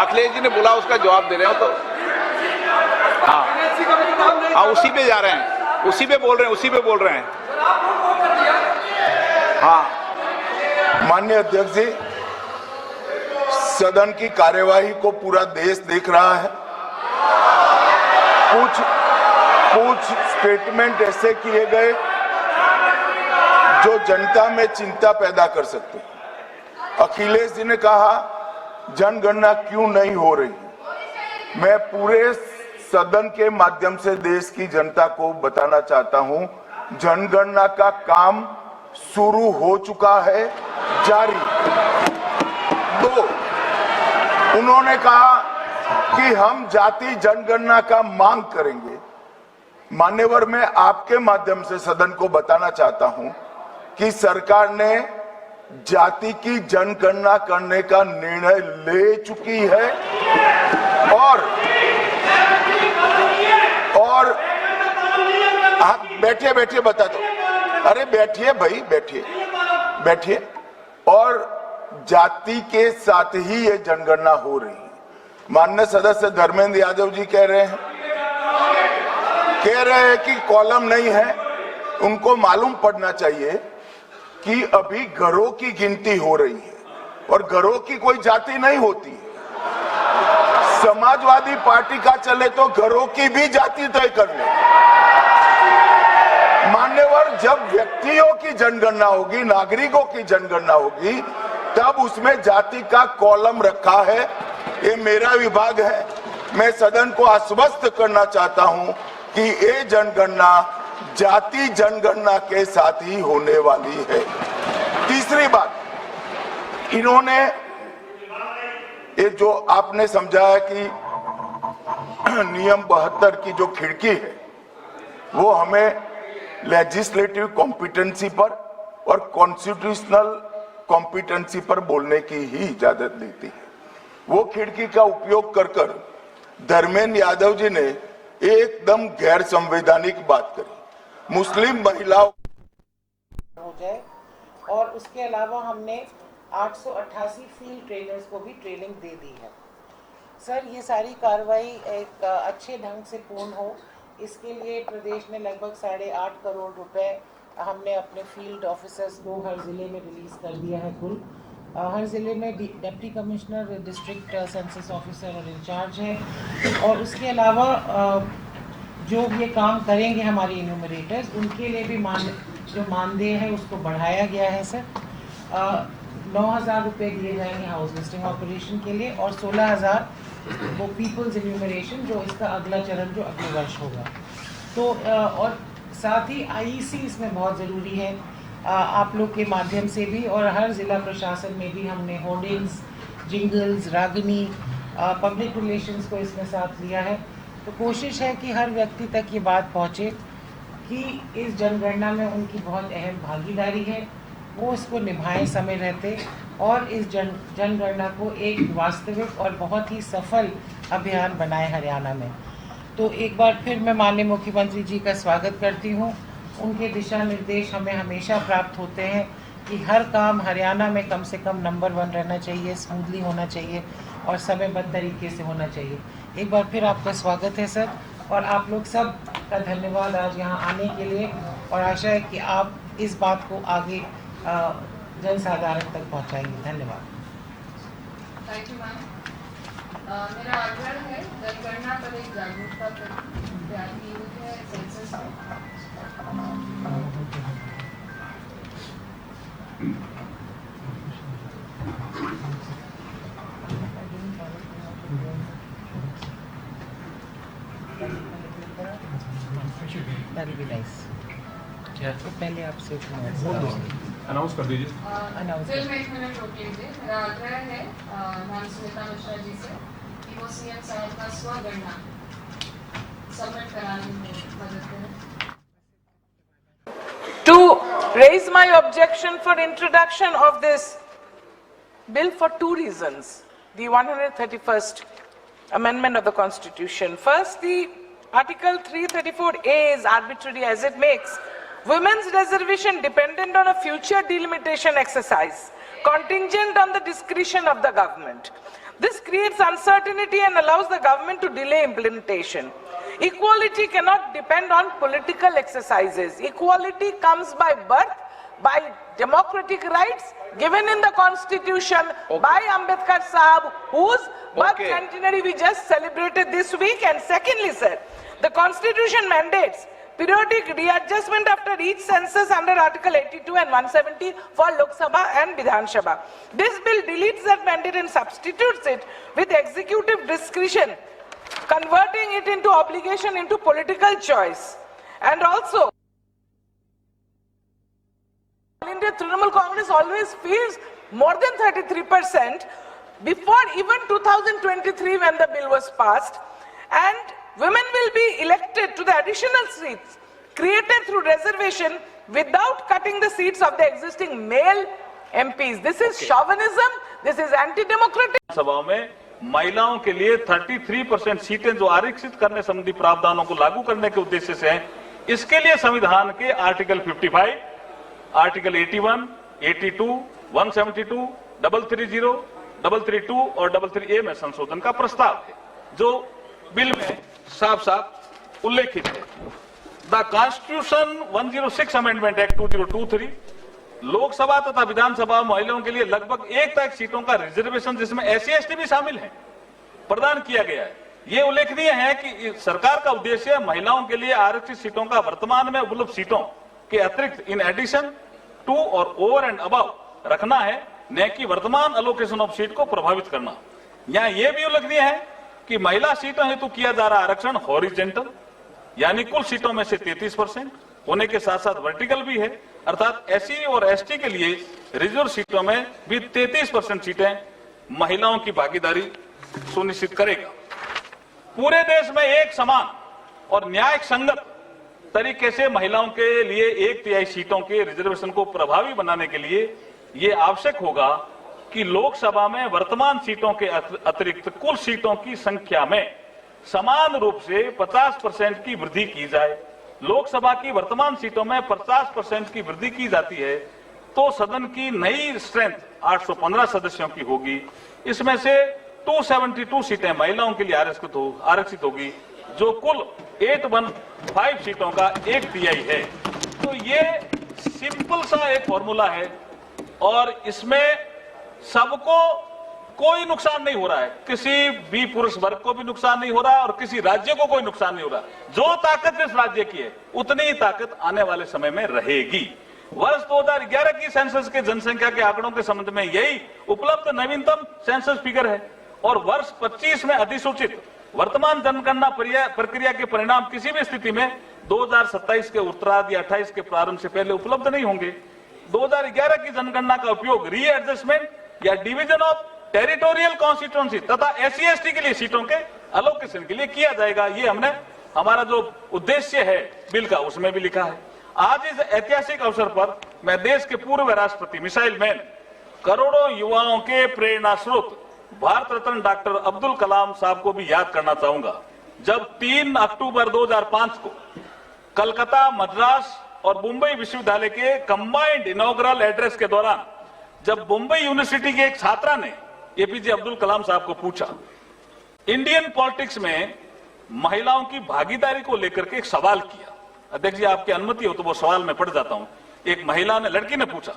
A: अखिलेश जी ने बोला, उसका जवाब दे रहे हो तो हाँ, उसी पे जा रहे हैं, उसी पे बोल रहे हैं। हाँ,
E: माननीय अध्यक्ष जी, सदन की कार्यवाही को पूरा देश देख रहा है। कुछ स्टेटमेंट ऐसे किए गए जो जनता में चिंता पैदा कर सकते हैं। अखिलेश जी ने कहा जनगणना क्यों नहीं हो रही। मैं पूरे सदन के माध्यम से देश की जनता को बताना चाहता हूं, जनगणना का काम शुरू हो चुका है, जारी। 2, उन्होंने कहा कि हम जाति जनगणना का मांग करेंगे। मान्यवर, मैं आपके माध्यम से सदन को बताना चाहता हूं कि सरकार ने जाति की जनगणना करने का निर्णय ले चुकी है और आप बैठिए बता दो। अरे बैठिए भाई, बैठिए। और जाति के साथ ही ये जनगणना हो रही है। माननीय सदस्य धर्मेंद्र यादव जी कह रहे हैं कि कॉलम नहीं है। उनको मालूम पड़ना चाहिए कि अभी घरों की गिनती हो रही है और घरों की कोई जाति नहीं होती है। समाजवादी पार्टी का चले तो घरों की भी जाति तय कर ले। मान्यवर, जब व्यक्तियों की जनगणना होगी, नागरिकों की जनगणना होगी, तब उसमें जाति का कॉलम रखा है। ये मेरा विभाग है। मैं सदन को आश्वस्त करना चाहता हूं कि ये जनगणना जाति जनगणना के साथ ही होने वाली है। तीसरी बात, इन्होंने ये जो आपने समझाया कि नियम 72 की जो खिड़की है वो हमें लेजिस्लेटिव कॉम्पिटेंसी पर और कॉन्स्टिट्यूशनल कॉम्पिटेंसी पर बोलने की ही इजाजत देती है। वो खिड़की का उपयोग कर धर्मेंद्र यादव जी ने एकदम गैर संवैधानिक बात करी। मुस्लिम महिलाओं
J: हो जाए और उसके अलावा हमने 888 फील्ड ट्रेनर्स को भी ट्रेनिंग दे दी है। सर, ये सारी कार्रवाई एक अच्छे ढंग से पूर्ण हो, इसके लिए प्रदेश में लगभग 8.5 करोड़ रुपए हमने अपने फील्ड ऑफिसर्स को हर ज़िले में रिलीज़ कर दिया है। कुल हर ज़िले में deputy commissioner, district census officer और इंचार्ज है। और उसके अलावा जो ये काम करेंगे हमारे इन्यूमरेटर्स, उनके लिए भी जो मानदेय है उसको बढ़ाया गया है। सर 9,000 रुपये दिए जाएंगे हाउस लिस्टिंग ऑपरेशन के लिए और 16,000 वो पीपल्स इन्यूमरेशन, जो इसका अगला चरण जो अगले वर्ष होगा। तो और साथ ही आईईसी इसमें बहुत ज़रूरी है। आप लोग के माध्यम से भी और हर ज़िला प्रशासन में भी हमने होर्डिंग्स, जिंगल्स, रागनी, पब्लिक रिलेशंस को इसमें साथ लिया है। तो कोशिश है कि हर व्यक्ति तक ये बात पहुँचे कि इस जनगणना में उनकी बहुत अहम भागीदारी है, वो इसको निभाएं समय रहते और इस जनगणना को एक वास्तविक और बहुत ही सफल अभियान बनाए हरियाणा में। तो एक बार फिर मैं माननीय मुख्यमंत्री जी का स्वागत करती हूँ। उनके दिशा निर्देश हमें हमेशा प्राप्त होते हैं कि हर काम हरियाणा में कम से कम नंबर 1 रहना चाहिए, स्मूथली होना चाहिए और समयबद्ध तरीके से होना चाहिए। एक बार फिर आपका स्वागत है सर, और आप लोग सब का धन्यवाद आज यहाँ आने के लिए, और आशा है कि आप इस बात को आगे जनसाधारण तक पहुँचाएंगे। धन्यवाद।
K: Thank you ma'am. मेरा आग्रह है जनगणना पर एक जागरूकता तैयार की हुई है सेंसस में।
J: That'll be nice.
K: क्या?
J: तो पहले आपसे
K: अनाउंस कर दीजिए। फिल्म 1 मिनट रोक लीजिए। मेरा आग्रह है मैम सुनीता मिश्रा जी से कि वो सीएम साहब का स्वगणना सबमिट कराने में मदद करें।
L: To raise my objection for introduction of this bill for 2 reasons. The 131st Amendment of the Constitution. First, the Article 334A is arbitrary as it makes women's reservation dependent on a future delimitation exercise, contingent on the discretion of the government. This creates uncertainty and allows the government to delay implementation. Equality cannot depend on political exercises. Equality comes by birth, by democratic rights given in the Constitution by Ambedkar Sahab, whose birth centenary we just celebrated this week. And secondly, sir, the Constitution mandates periodic readjustment after each census under Article 82 and 170 for Lok Sabha and Vidhan Sabha. This bill deletes that mandate and substitutes it with executive discretion, converting it into obligation into political choice. And also, All India Trinamool Congress always feels more than 33% before even 2023 when the bill was passed, and women will be elected to the additional seats created through reservation without cutting the seats of the existing male MPs. This is chauvinism, this is anti-democratic.
B: सभाओं में महिलाओं के लिए 33% सीटें जो आरक्षित करने संबंधी प्रावधानों को लागू करने के उद्देश्य से हैं, इसके लिए संविधान के आर्टिकल 55, आर्टिकल 81, 82, 172, 330, 332 और 333A में संशोधन का प्रस्ताव है, जो बिल में साफ साफ उल्लेखित है। The constitution 106 amendment act 2023 Lok Sabha तथा विधानसभा महिलाओं के लिए लगभग 1 सीटों का रिजर्वेशन, जिसमें SC ST भी शामिल हैं, प्रदान किया गया है। ये उल्लेखनीय है कि सरकार का उद्देश्य महिलाओं के लिए आरक्षित सीटों का वर्तमान में उपलब्ध सीटों के अतिरिक्त इन एडिशन टू और ओवर एंड अबव रखना है, न कि वर्तमान अलोकेशन ऑफ सीट को प्रभावित करना। यहाँ यह भी उल्लेखनीय है कि महिला सीटों हेतु किया जा रहा आरक्षण हॉरिजेंटल यानी कुल सीटों में से 33% होने के साथ साथ वर्टिकल भी है, अर्थात SC और ST के लिए रिजर्व सीटों में भी 33% सीटें महिलाओं की भागीदारी सुनिश्चित करेगा। पूरे देश में एक समान और न्याय संगत तरीके से महिलाओं के लिए 1/3 सीटों के रिजर्वेशन को प्रभावी बनाने के लिए ये आवश्यक होगा कि लोकसभा में वर्तमान सीटों के अतिरिक्त कुल सीटों की संख्या में समान रूप से 50% की वृद्धि की जाए। लोकसभा की वर्तमान सीटों में 50% की वृद्धि की जाती है तो सदन की नई स्ट्रेंथ 815 सदस्यों की होगी। इसमें से 272 सीटें महिलाओं के लिए आरक्षित होगी, जो कुल 815 सीटों का 1/3 है। तो ये सिंपल सा एक फॉर्मूला है और इसमें सबको कोई नुकसान नहीं हो रहा है, किसी भी पुरुष वर्ग को भी नुकसान नहीं हो रहा है और किसी राज्य को कोई नुकसान नहीं हो रहा। जो ताकत इस राज्य की है उतनी ही ताकत आने वाले समय में रहेगी। वर्ष 2011 की सेंसस के जनसंख्या के आंकड़ों के संबंध में यही उपलब्ध नवीनतम सेंसस फिगर है और वर्ष 25 में अधिसूचित वर्तमान जनगणना प्रक्रिया के परिणाम किसी भी स्थिति में 2027 के उत्तरार्ध या 28 के प्रारंभ से पहले उपलब्ध नहीं होंगे। 2011 की जनगणना का उपयोग रीएडजस्टमेंट या डिवीजन ऑफ टेरिटोरियल कॉन्स्टिट्यूएंसी तथा SC/ST के लिए सीटों के एलोकेशन के लिए किया जाएगा। ये हमने हमारा जो उद्देश्य है बिल का उसमें भी लिखा है। आज इस ऐतिहासिक अवसर पर मैं देश के पूर्व राष्ट्रपति मिसाइल मैन, करोड़ों युवाओं के प्रेरणा स्रोत भारत रत्न डॉक्टर अब्दुल कलाम साहब को भी याद करना चाहूंगा। जब 3 अक्टूबर 2005 को कलकत्ता, मद्रास और मुंबई विश्वविद्यालय के कंबाइंड इनॉग्रल एड्रेस के दौरान जब मुंबई यूनिवर्सिटी के एक छात्रा ने एपीजे अब्दुल कलाम साहब को पूछा, इंडियन पॉलिटिक्स में महिलाओं की भागीदारी को लेकर के एक सवाल किया। अध्यक्ष जी, आपकी अनुमति हो तो वो सवाल मैं पढ़ जाता हूं। एक महिला ने, लड़की ने पूछा,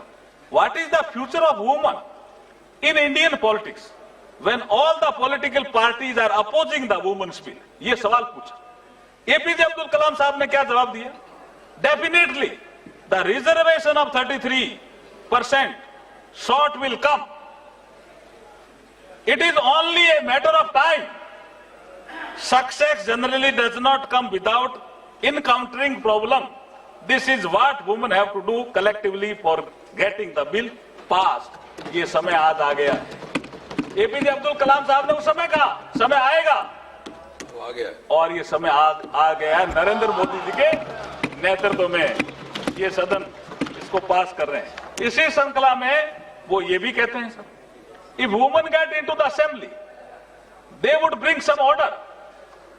B: what is the future of woman in Indian politics when all the political parties are opposing the women's bill? ये सवाल पूछा। एपीजे अब्दुल कलाम साहब ने क्या जवाब दिया? Definitely the reservation of 33% short will come. It is only a matter of time. Success generally does not come without encountering problem. This is what women have to do collectively for getting the bill passed. ये समय आज आ गया है। APJ Abdul Kalam साहब ने उस समय कहा समय आएगा, तो आ गया, और ये समय आ गया है। नरेंद्र मोदी जी के नेतृत्व में ये सदन इसको पास कर रहे हैं। इसी श्रृंखला में वो ये भी कहते हैं sir, if women get into the assembly, they would bring some order.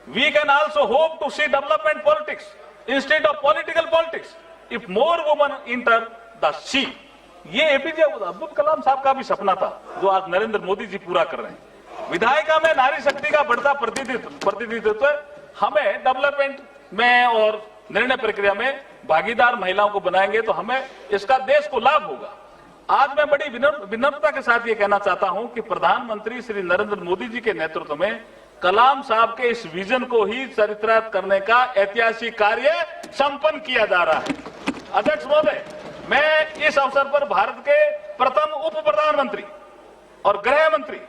B: We can also hope to see development politics instead of political politics if more women enter the seat. ये एपीजे अब्दुल कलाम साहब का भी सपना था जो आज नरेंद्र मोदी जी पूरा कर रहे हैं। विधायिका में नारी शक्ति का बढ़ता प्रतिनिधित्व हमें डेवलपमेंट में और निर्णय प्रक्रिया में भागीदार महिलाओं को बनाएंगे तो हमें इसका देश को लाभ होगा। आज मैं बड़ी विनम्रता के साथ ये कहना चाहता हूं कि प्रधानमंत्री श्री नरेंद्र मोदी जी के नेतृत्व में कलाम साहब के इस विजन को ही चरितार्थ करने का ऐतिहासिक कार्य संपन्न किया जा रहा है। अध्यक्ष महोदय, मैं इस अवसर पर भारत के प्रथम उप प्रधानमंत्री और गृह मंत्री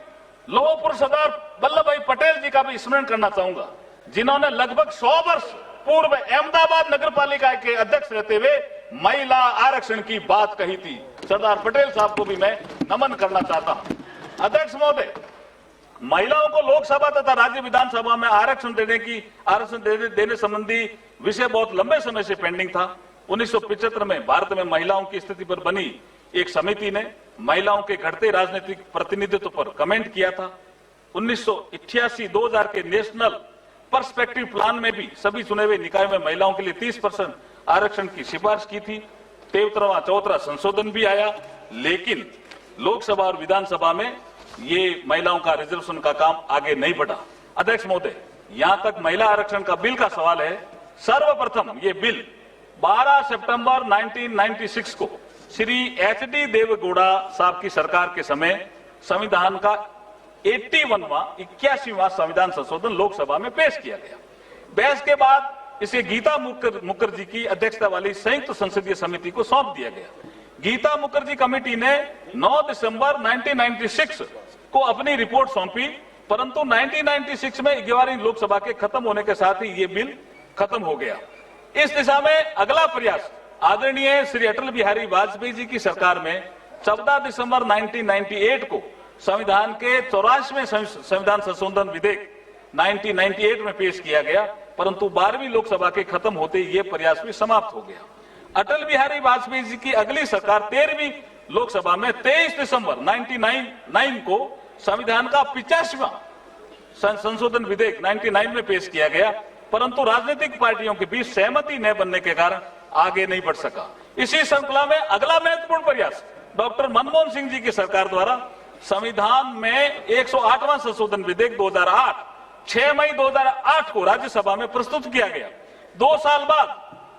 B: लौह पुरुष सरदार वल्लभ भाई पटेल जी का भी स्मरण करना चाहूंगा, जिन्होंने लगभग 100 वर्ष पूर्व अहमदाबाद नगर पालिका के अध्यक्ष रहते हुए महिला आरक्षण की बात कही थी। सरदार पटेल साहब को भी मैं नमन करना चाहता हूं। अध्यक्ष महोदय, महिलाओं को लोकसभा तथा राज्य विधानसभा में आरक्षण देने संबंधी विषय बहुत लंबे समय से पेंडिंग था। 1975 में भारत में महिलाओं की स्थिति पर बनी एक समिति ने महिलाओं के घटते राजनीतिक प्रतिनिधित्व पर कमेंट किया था। 1988-2000 के नेशनल पर्सपेक्टिव प्लान में भी सभी चुने हुए निकाय में महिलाओं के लिए 30% आरक्षण की सिफारिश की थी। 13वां संशोधन भी आया, लेकिन लोकसभा और विधानसभा में ये महिलाओं का रिजर्वेशन का काम आगे नहीं बढ़ा। अध्यक्ष महोदय, यहां तक महिला आरक्षण का बिल का सवाल है। सर्वप्रथम ये बिल 12 सितंबर 1996 को श्री HD देवेगौड़ा साहब की सरकार के समय संविधान का 81वां संविधान संशोधन लोकसभा में पेश किया गया। बहस के बाद इसे गीता मुखर्जी की अध्यक्षता वाली संयुक्त संसदीय समिति को सौंप दिया गया। गीता मुखर्जी कमेटी ने 9 दिसंबर 1996 को अपनी रिपोर्ट सौंपी, परंतु 1996 में 11वीं लोकसभा के खत्म होने के साथ ही ये बिल खत्म हो गया। इस दिशा में अगला प्रयास आदरणीय श्री अटल बिहारी वाजपेयी जी की सरकार में 14 दिसंबर 1998 को संविधान के 84वें संविधान संशोधन विधेयक 1998 में पेश किया गया, परंतु 12वीं लोकसभा के खत्म होते ये प्रयास भी समाप्त हो गया। अटल बिहारी वाजपेयी जी की अगली सरकार 13वीं लोकसभा में 23 दिसंबर 1999 को संविधान का 85वां संशोधन विधेयक 99 में पेश किया गया, परंतु राजनीतिक पार्टियों के बीच सहमति न बनने के कारण आगे नहीं बढ़ सका। इसी श्रृंखला में अगला महत्वपूर्ण प्रयास डॉक्टर मनमोहन सिंह जी की सरकार द्वारा संविधान में 108वां संशोधन विधेयक 2008 6 मई 2008 को राज्यसभा में प्रस्तुत किया गया। 2 साल बाद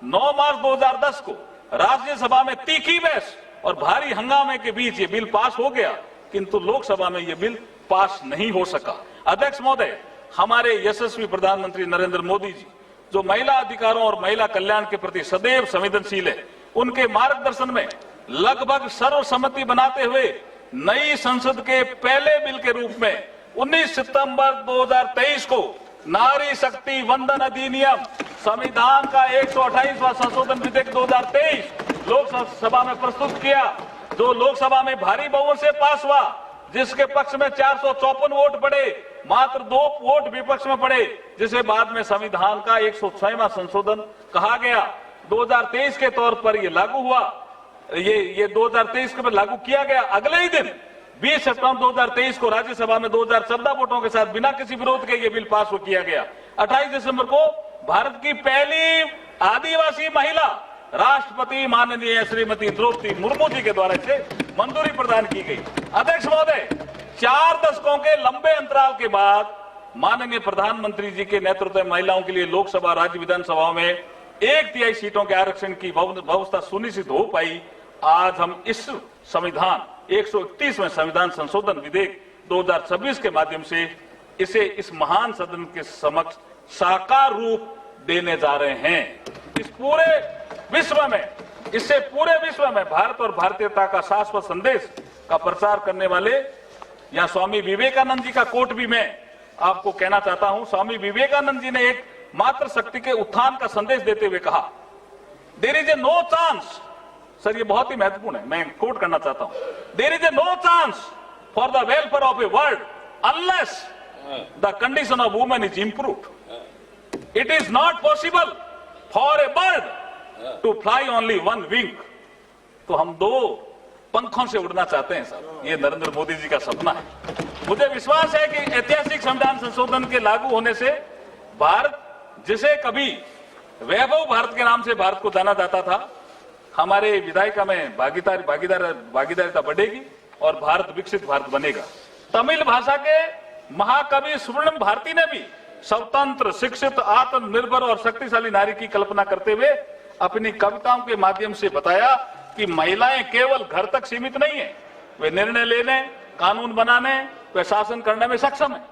B: 9 मार्च 2010 को राज्यसभा में तीखी बहस और भारी हंगामे के बीच ये बिल पास हो गया, किंतु लोकसभा में ये बिल पास नहीं हो सका। अध्यक्ष महोदय, हमारे यशस्वी प्रधानमंत्री नरेंद्र मोदी जी जो महिला अधिकारों और महिला कल्याण के प्रति सदैव संवेदनशील है, उनके मार्गदर्शन में लगभग सर्वसम्मति बनाते हुए नई संसद के पहले बिल के रूप में 19 सितंबर 2023 को नारी शक्ति वंदन अधिनियम संविधान का 128वां संशोधन विधेयक 2023 लोकसभा में प्रस्तुत किया, जो लोकसभा में भारी बहुमत से पास हुआ, जिसके पक्ष में 454 वोट पड़े, मात्र 2 वोट विपक्ष में पड़े, जिसे बाद में संविधान का 106वां संशोधन कहा गया। 2023 के तौर पर यह लागू हुआ, ये 2023 के पर लागू किया गया। अगले ही दिन 20 सितंबर 2023 को राज्यसभा में 2014 वोटों के साथ बिना किसी विरोध के ये बिल पास किया गया। 28 दिसंबर को भारत की पहली आदिवासी महिला राष्ट्रपति माननीय श्रीमती द्रौपदी मुर्मू जी के द्वारा इसे मंजूरी प्रदान की गई। अध्यक्ष महोदय, 4 दशकों के लंबे अंतराल के बाद माननीय प्रधानमंत्री जी के नेतृत्व में महिलाओं के लिए लोकसभा राज्य विधानसभाओं में 1/3 सीटों के आरक्षण की व्यवस्था सुनिश्चित हो पाई। आज हम इस संविधान 131वें संविधान संशोधन विधेयक 2026 के माध्यम से इसे इस महान सदन के समक्ष साकार रूप देने जा रहे हैं। इस पूरे विश्व में, इससे पूरे विश्व में भारत और भारतीयता का शाश्वत संदेश का प्रचार करने वाले या स्वामी विवेकानंद जी का कोट भी मैं आपको कहना चाहता हूं। स्वामी विवेकानंद जी ने एक मात्र शक्ति के उत्थान का संदेश देते हुए कहा, there is a no chance, sir ये बहुत ही महत्वपूर्ण है, मैं कोट करना चाहता हूं, there is a no chance for the welfare of a world unless the condition of women is improved. It is not possible for a bird to fly only one wing. तो हम 2 पंखों से उड़ना चाहते हैं साहब, ये नरेंद्र मोदी जी का सपना है। मुझे विश्वास है कि ऐतिहासिक संविधान संशोधन के लागू होने से भारत, जिसे कभी वैभव भारत के नाम से भारत को जाना जाता था, हमारे विधायिका में भागीदारिता बढ़ेगी और भारत विकसित भारत बनेगा। तमिल भाषा के महाकवि सुब्रमण्यम भारती ने भी स्वतंत्र, शिक्षित, आत्मनिर्भर और शक्तिशाली नारी की कल्पना करते हुए अपनी कविताओं के माध्यम से बताया कि महिलाएं केवल घर तक सीमित नहीं है, वे निर्णय लेने, कानून बनाने, वे शासन करने में सक्षम है,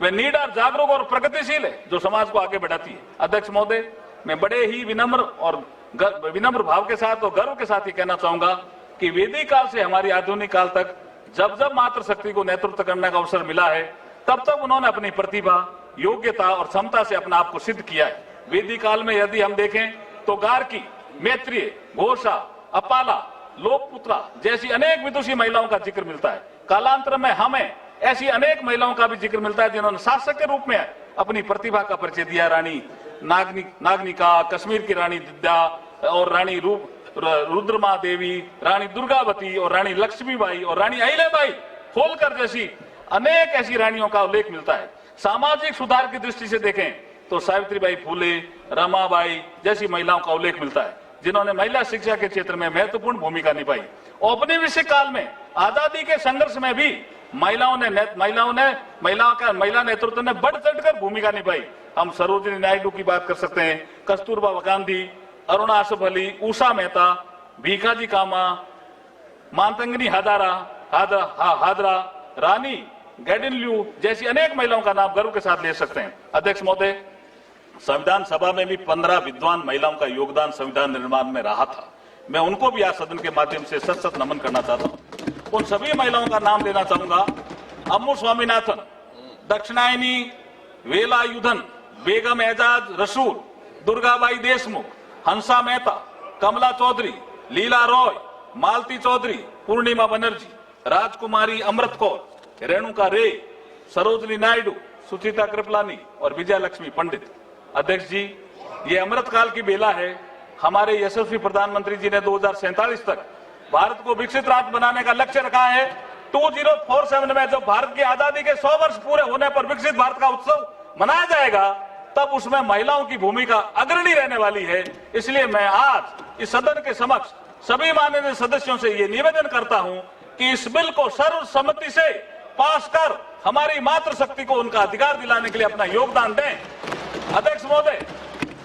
B: वे निडर, जागरूक और प्रगतिशील है, जो समाज को आगे बढ़ाती है। अध्यक्ष महोदय, मैं बड़े ही विनम्र भाव के साथ और गर्व के साथ ही कहना चाहूंगा कि वैदिक काल से हमारी आधुनिक काल तक जब जब मातृशक्ति को नेतृत्व करने का अवसर मिला है, तब तब उन्होंने अपनी प्रतिभा, योग्यता और क्षमता से अपने आप को सिद्ध किया है। वैदिक काल में यदि हम देखें तो गार्गी, मैत्रेय, घोषा, अपाला, लोकपुत्रा जैसी अनेक विदुषी महिलाओं का जिक्र मिलता है। कालांतर में हमें ऐसी अनेक महिलाओं का भी जिक्र मिलता है जिन्होंने शासक के रूप में अपनी प्रतिभा का परिचय दिया। रानी नागनिका, कश्मीर की रानी दिद्या और रानी रुद्रमा देवी, रानी दुर्गावती और रानी लक्ष्मीबाई और रानी अहिल्याबाई होलकर जैसी अनेक ऐसी रानियों का उल्लेख मिलता है। सामाजिक सुधार की दृष्टि से देखें तो सावित्रीबाई फूले, रमाबाई जैसी महिलाओं का उल्लेख मिलता है, जिन्होंने महिला शिक्षा के क्षेत्र में महत्वपूर्ण भूमिका निभाई। औपनिवेशिक काल में आजादी के संघर्ष में भी महिला नेतृत्व ने बढ़ चढ़कर भूमिका निभाई। हम सरोजिनी नायडू की बात कर सकते हैं, कस्तूरबा गांधी, अरुणा आसफ अली, उषा मेहता, भीखाजी कामा, मातंगनी हादरा, रानी गैडिनल्यू जैसी अनेक महिलाओं का नाम गर्व के साथ ले सकते हैं। अध्यक्ष महोदय, संविधान सभा में भी 15 विद्वान महिलाओं का योगदान संविधान निर्माण में रहा था। मैं उनको भी आज सदन के माध्यम से सत नमन करना चाहता हूं। उन सभी महिलाओं का नाम लेना चाहूंगा। अम्मू स्वामीनाथन, दक्षिणायनी वेलायुधन, बेगम एजाज रसूल, दुर्गाबाई देशमुख, हंसा मेहता, कमला चौधरी, लीला रॉय, मालती चौधरी, पूर्णिमा बनर्जी, राजकुमारी अमृत कौर, रेणुका रे, सरोजिनी नायडू, सुचिता कृपलानी और विजय लक्ष्मी पंडित। अध्यक्ष जी, ये अमृत काल की बेला है। हमारे यशस्वी प्रधानमंत्री जी ने 2047 तक भारत को विकसित राष्ट्र बनाने का लक्ष्य रखा है। 2047 में जब भारत की आजादी के 100 वर्ष पूरे होने पर विकसित भारत का उत्सव मनाया जाएगा, तब उसमें महिलाओं की भूमिका अग्रणी रहने वाली है। इसलिए मैं आज इस सदन के समक्ष सभी माननीय सदस्यों से ये निवेदन करता हूं कि इस बिल को सर्वसम्मति से पास कर हमारी मातृशक्ति को उनका अधिकार दिलाने के लिए अपना योगदान दें। अध्यक्ष महोदय,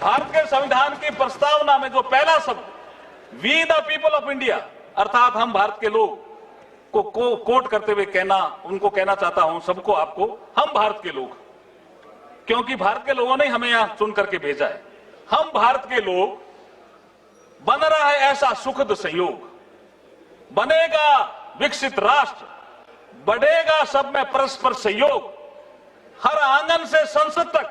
B: भारत के संविधान की प्रस्तावना में जो पहला शब्द we the people of India, अर्थात हम भारत के लोग को कोट करते हुए उनको कहना चाहता हूं, सबको, आपको, हम भारत के लोग, क्योंकि भारत के लोगों ने हमें यहां चुन करके भेजा है। हम भारत के लोग, बन रहा है ऐसा सुखद संयोग, बनेगा विकसित राष्ट्र, बढ़ेगा सब में परस्पर सहयोग, हर आंगन से संसद तक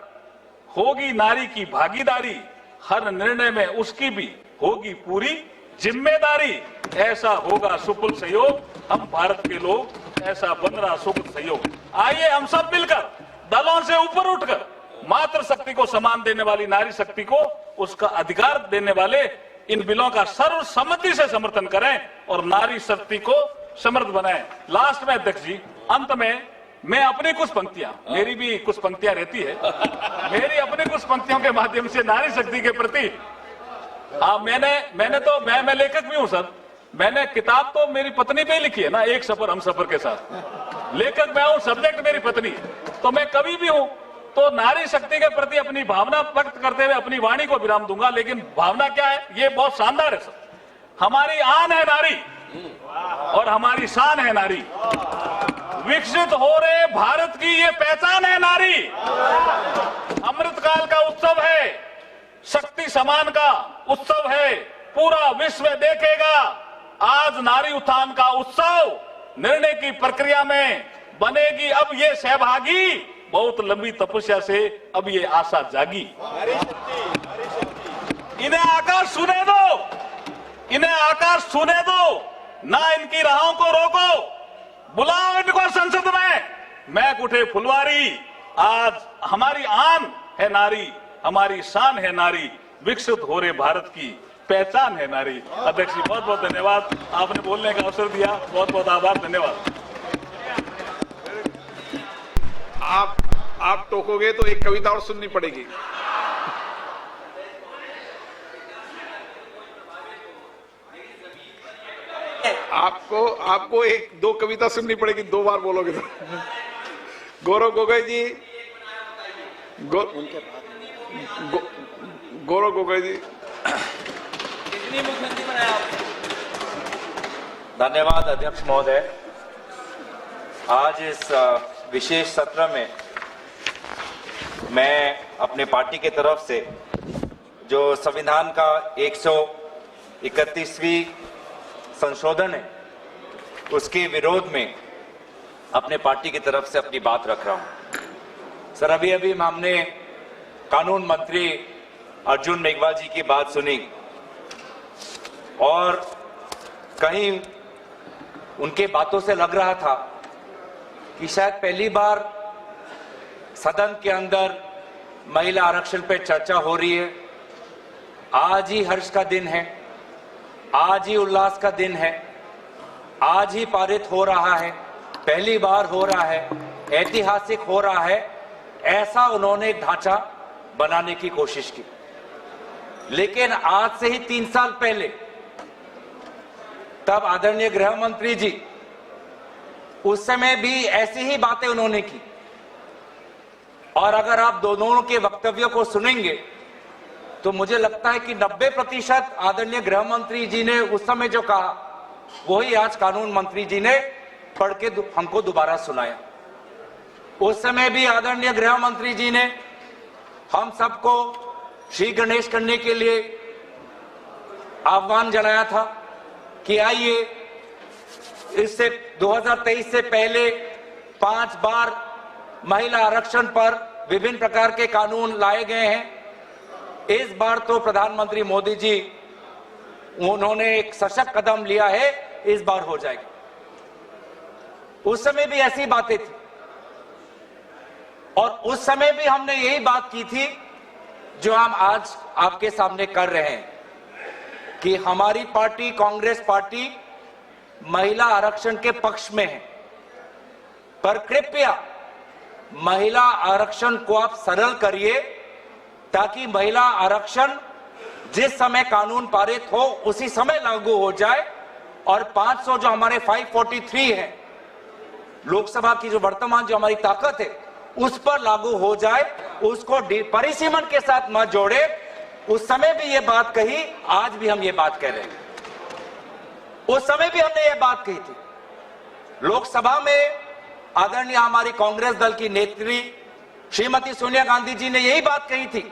B: होगी नारी की भागीदारी, हर निर्णय में उसकी भी होगी पूरी जिम्मेदारी। ऐसा होगा सुकुल सहयोग, हम भारत के लोग, ऐसा बन रहा सुकुल सहयोग। आइए हम सब मिलकर दलों से ऊपर उठकर मातृशक्ति को सम्मान देने वाली नारी शक्ति को उसका अधिकार देने वाले इन बिलों का सर्वसम्मति से समर्थन करें और नारी शक्ति को समृद्ध बनाएं। लास्ट में अध्यक्ष जी, अंत में मैं अपनी कुछ पंक्तियां, मेरी भी कुछ पंक्तियां रहती है, मेरी अपनी कुछ पंक्तियों के माध्यम से नारी शक्ति के प्रति, हाँ मैं लेखक भी हूं सर। मैंने किताब तो मेरी पत्नी पे ही लिखी है ना, एक सफर हम सफर के साथ। लेखक मैं हूं, सब्जेक्ट मेरी पत्नी, तो मैं कवि भी हूं। तो नारी शक्ति के प्रति अपनी भावना व्यक्त करते हुए अपनी वाणी को विराम दूंगा। लेकिन भावना क्या है, ये बहुत शानदार है सर। हमारी आन है नारी और हमारी शान है नारी, विकसित हो रहे भारत की ये पहचान है नारी। अमृतकाल का उत्सव है, शक्ति समान का उत्सव है, पूरा विश्व देखेगा आज नारी उत्थान का उत्सव। निर्णय की प्रक्रिया में बनेगी अब ये सहभागी, बहुत लंबी तपस्या से अब ये आशा जागी। इन्हें आकाश सुने दो, इन्हें आकाश सुने दो, ना इनकी राहों को रोको, बुलाओ इनको संसद में, महक उठे फुलवारी। आज हमारी आन है नारी, हमारी शान है नारी, विकसित हो रहे भारत की पहचान है नारी। अध्यक्ष जी बहुत बहुत धन्यवाद, आपने बोलने का अवसर दिया, बहुत बहुत आभार, धन्यवाद।
A: आप टोकोगे तो एक कविता और सुननी पड़ेगी। आपको एक दो कविता सुननी पड़ेगी, दो बार बोलोगे तो। गौरव गोगोई जी, गौरव गोगोई जी।
M: धन्यवाद अध्यक्ष महोदय। आज इस विशेष सत्र में मैं अपने पार्टी के तरफ से जो संविधान का 131वीं संशोधन है उसके विरोध में अपने पार्टी की तरफ से अपनी बात रख रहा हूं। सर, अभी हमने कानून मंत्री अर्जुन मेघवाल जी की बात सुनी और कहीं उनके बातों से लग रहा था कि शायद पहली बार सदन के अंदर महिला आरक्षण पर चर्चा हो रही है। आज ही हर्ष का दिन है, आज ही उल्लास का दिन है, आज ही पारित हो रहा है, पहली बार हो रहा है, ऐतिहासिक हो रहा है, ऐसा उन्होंने एक ढांचा बनाने की कोशिश की। लेकिन आज से ही 3 साल पहले तब आदरणीय गृह मंत्री जी, उस समय भी ऐसी ही बातें उन्होंने की। और अगर आप दोनों के वक्तव्यों को सुनेंगे तो मुझे लगता है कि 90% आदरणीय गृह मंत्री जी ने उस समय जो कहा वही आज कानून मंत्री जी ने पढ़ के हमको दोबारा सुनाया। उस समय भी आदरणीय गृह मंत्री जी ने हम सबको श्री गणेश करने के लिए आह्वान जनाया था कि आइए, इससे 2023 से पहले 5 बार महिला आरक्षण पर विभिन्न प्रकार के कानून लाए गए हैं। इस बार तो प्रधानमंत्री मोदी जी उन्होंने एक सशक्त कदम लिया है, इस बार हो जाएगा। उस समय भी ऐसी बातें थी और उस समय भी हमने यही बात की थी जो हम आज आपके सामने कर रहे हैं कि हमारी पार्टी कांग्रेस पार्टी महिला आरक्षण के पक्ष में है, पर कृपया महिला आरक्षण को आप सरल करिए ताकि महिला आरक्षण जिस समय कानून पारित हो उसी समय लागू हो जाए और 500 जो हमारे 543 है लोकसभा की जो वर्तमान जो हमारी ताकत है उस पर लागू हो जाए, उसको परिसीमन के साथ मत जोड़े। उस समय भी ये बात कही, आज भी हम ये बात कह रहे हैं। उस समय भी हमने ये बात कही थी। लोकसभा में आदरणीय हमारी कांग्रेस दल की नेत्री श्रीमती सोनिया गांधी जी ने यही बात कही थी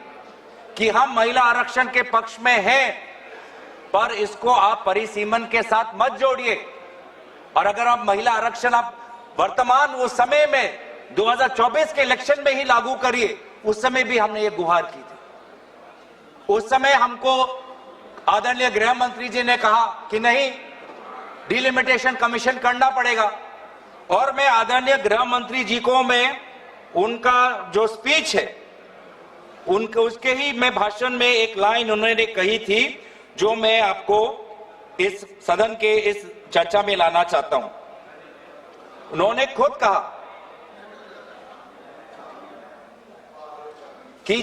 M: कि हम महिला आरक्षण के पक्ष में हैं, पर इसको आप परिसीमन के साथ मत जोड़िए। और अगर आप महिला आरक्षण आप वर्तमान उस समय में 2024 के इलेक्शन में ही लागू करिए, उस समय भी हमने ये गुहार की थी। उस समय हमको आदरणीय गृह मंत्री जी ने कहा कि नहीं, डिलिमिटेशन कमीशन करना पड़ेगा। और मैं आदरणीय गृह मंत्री जी को, मैं उनका जो स्पीच है उसके ही मैं भाषण में एक लाइन उन्होंने कही थी जो मैं आपको इस सदन के इस चर्चा में लाना चाहता हूं। उन्होंने खुद कहा कि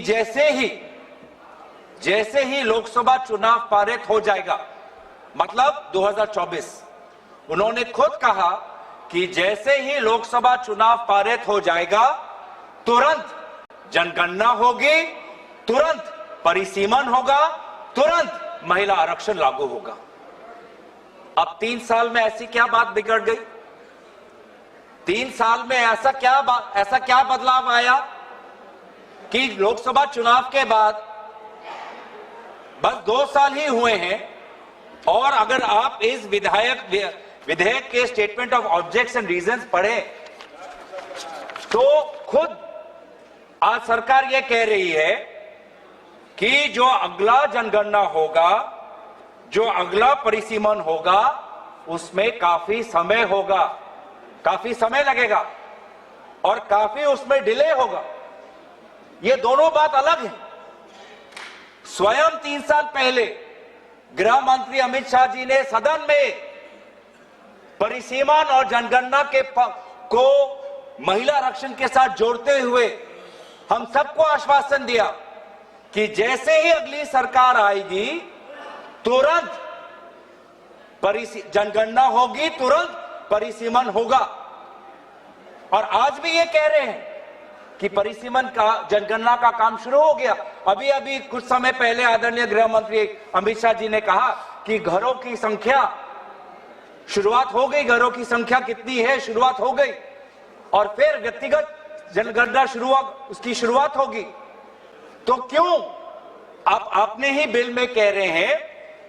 M: जैसे ही लोकसभा चुनाव पारित हो जाएगा, मतलब 2024, उन्होंने खुद कहा कि जैसे ही लोकसभा चुनाव पारित हो जाएगा, तुरंत जनगणना होगी, तुरंत परिसीमन होगा, तुरंत महिला आरक्षण लागू होगा। अब 3 साल में ऐसी क्या बात बिगड़ गई? 3 साल में ऐसा क्या बदलाव आया कि लोकसभा चुनाव के बाद बस 2 साल ही हुए हैं, और अगर आप इस विधेयक के statement of objects and reasons पढ़ें तो खुद आज सरकार यह कह रही है कि जो अगला जनगणना होगा, जो अगला परिसीमन होगा, उसमें काफी समय होगा, काफी समय लगेगा और काफी उसमें डिले होगा। ये दोनों बात अलग है। स्वयं 3 साल पहले गृह मंत्री अमित शाह जी ने सदन में परिसीमन और जनगणना को महिला आरक्षण के साथ जोड़ते हुए हम सबको आश्वासन दिया कि जैसे ही अगली सरकार आएगी, तुरंत जनगणना होगी, तुरंत परिसीमन होगा। और आज भी ये कह रहे हैं कि परिसीमन का, जनगणना का काम शुरू हो गया। अभी कुछ समय पहले आदरणीय गृह मंत्री अमित शाह जी ने कहा कि घरों की संख्या, शुरुआत हो गई, घरों की संख्या कितनी है, शुरुआत हो गई, और फिर व्यक्तिगत जनगणना उसकी शुरुआत होगी। तो क्यों आपने ही बिल में कह रहे हैं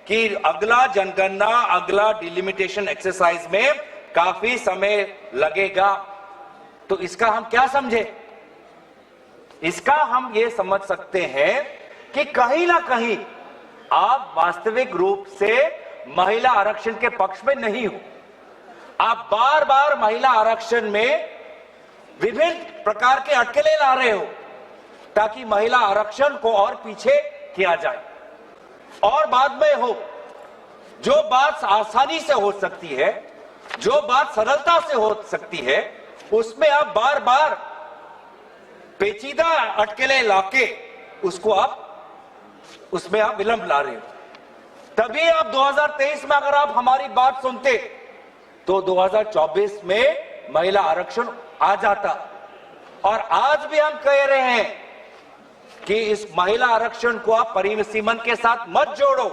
M: कि अगला जनगणना, अगला डिलिमिटेशन एक्सरसाइज में काफी समय लगेगा? तो इसका हम क्या समझे? इसका हम ये समझ सकते हैं कि कहीं ना कहीं आप वास्तविक रूप से महिला आरक्षण के पक्ष में नहीं हो। आप बार बार महिला आरक्षण में विभिन्न प्रकार के अटकलें ला रहे हो ताकि महिला आरक्षण को और पीछे किया जाए, और बाद में हो जो बात आसानी से हो सकती है, जो बात सरलता से हो सकती है, उसमें आप बार बार पेचीदा अटकलें लाके उसमें आप विलंब ला रहे हो। तभी आप 2023 में अगर आप हमारी बात सुनते तो 2024 में महिला आरक्षण आ जाता। और आज भी हम कह रहे हैं कि इस महिला आरक्षण को आप परिसीमन के साथ मत जोड़ो,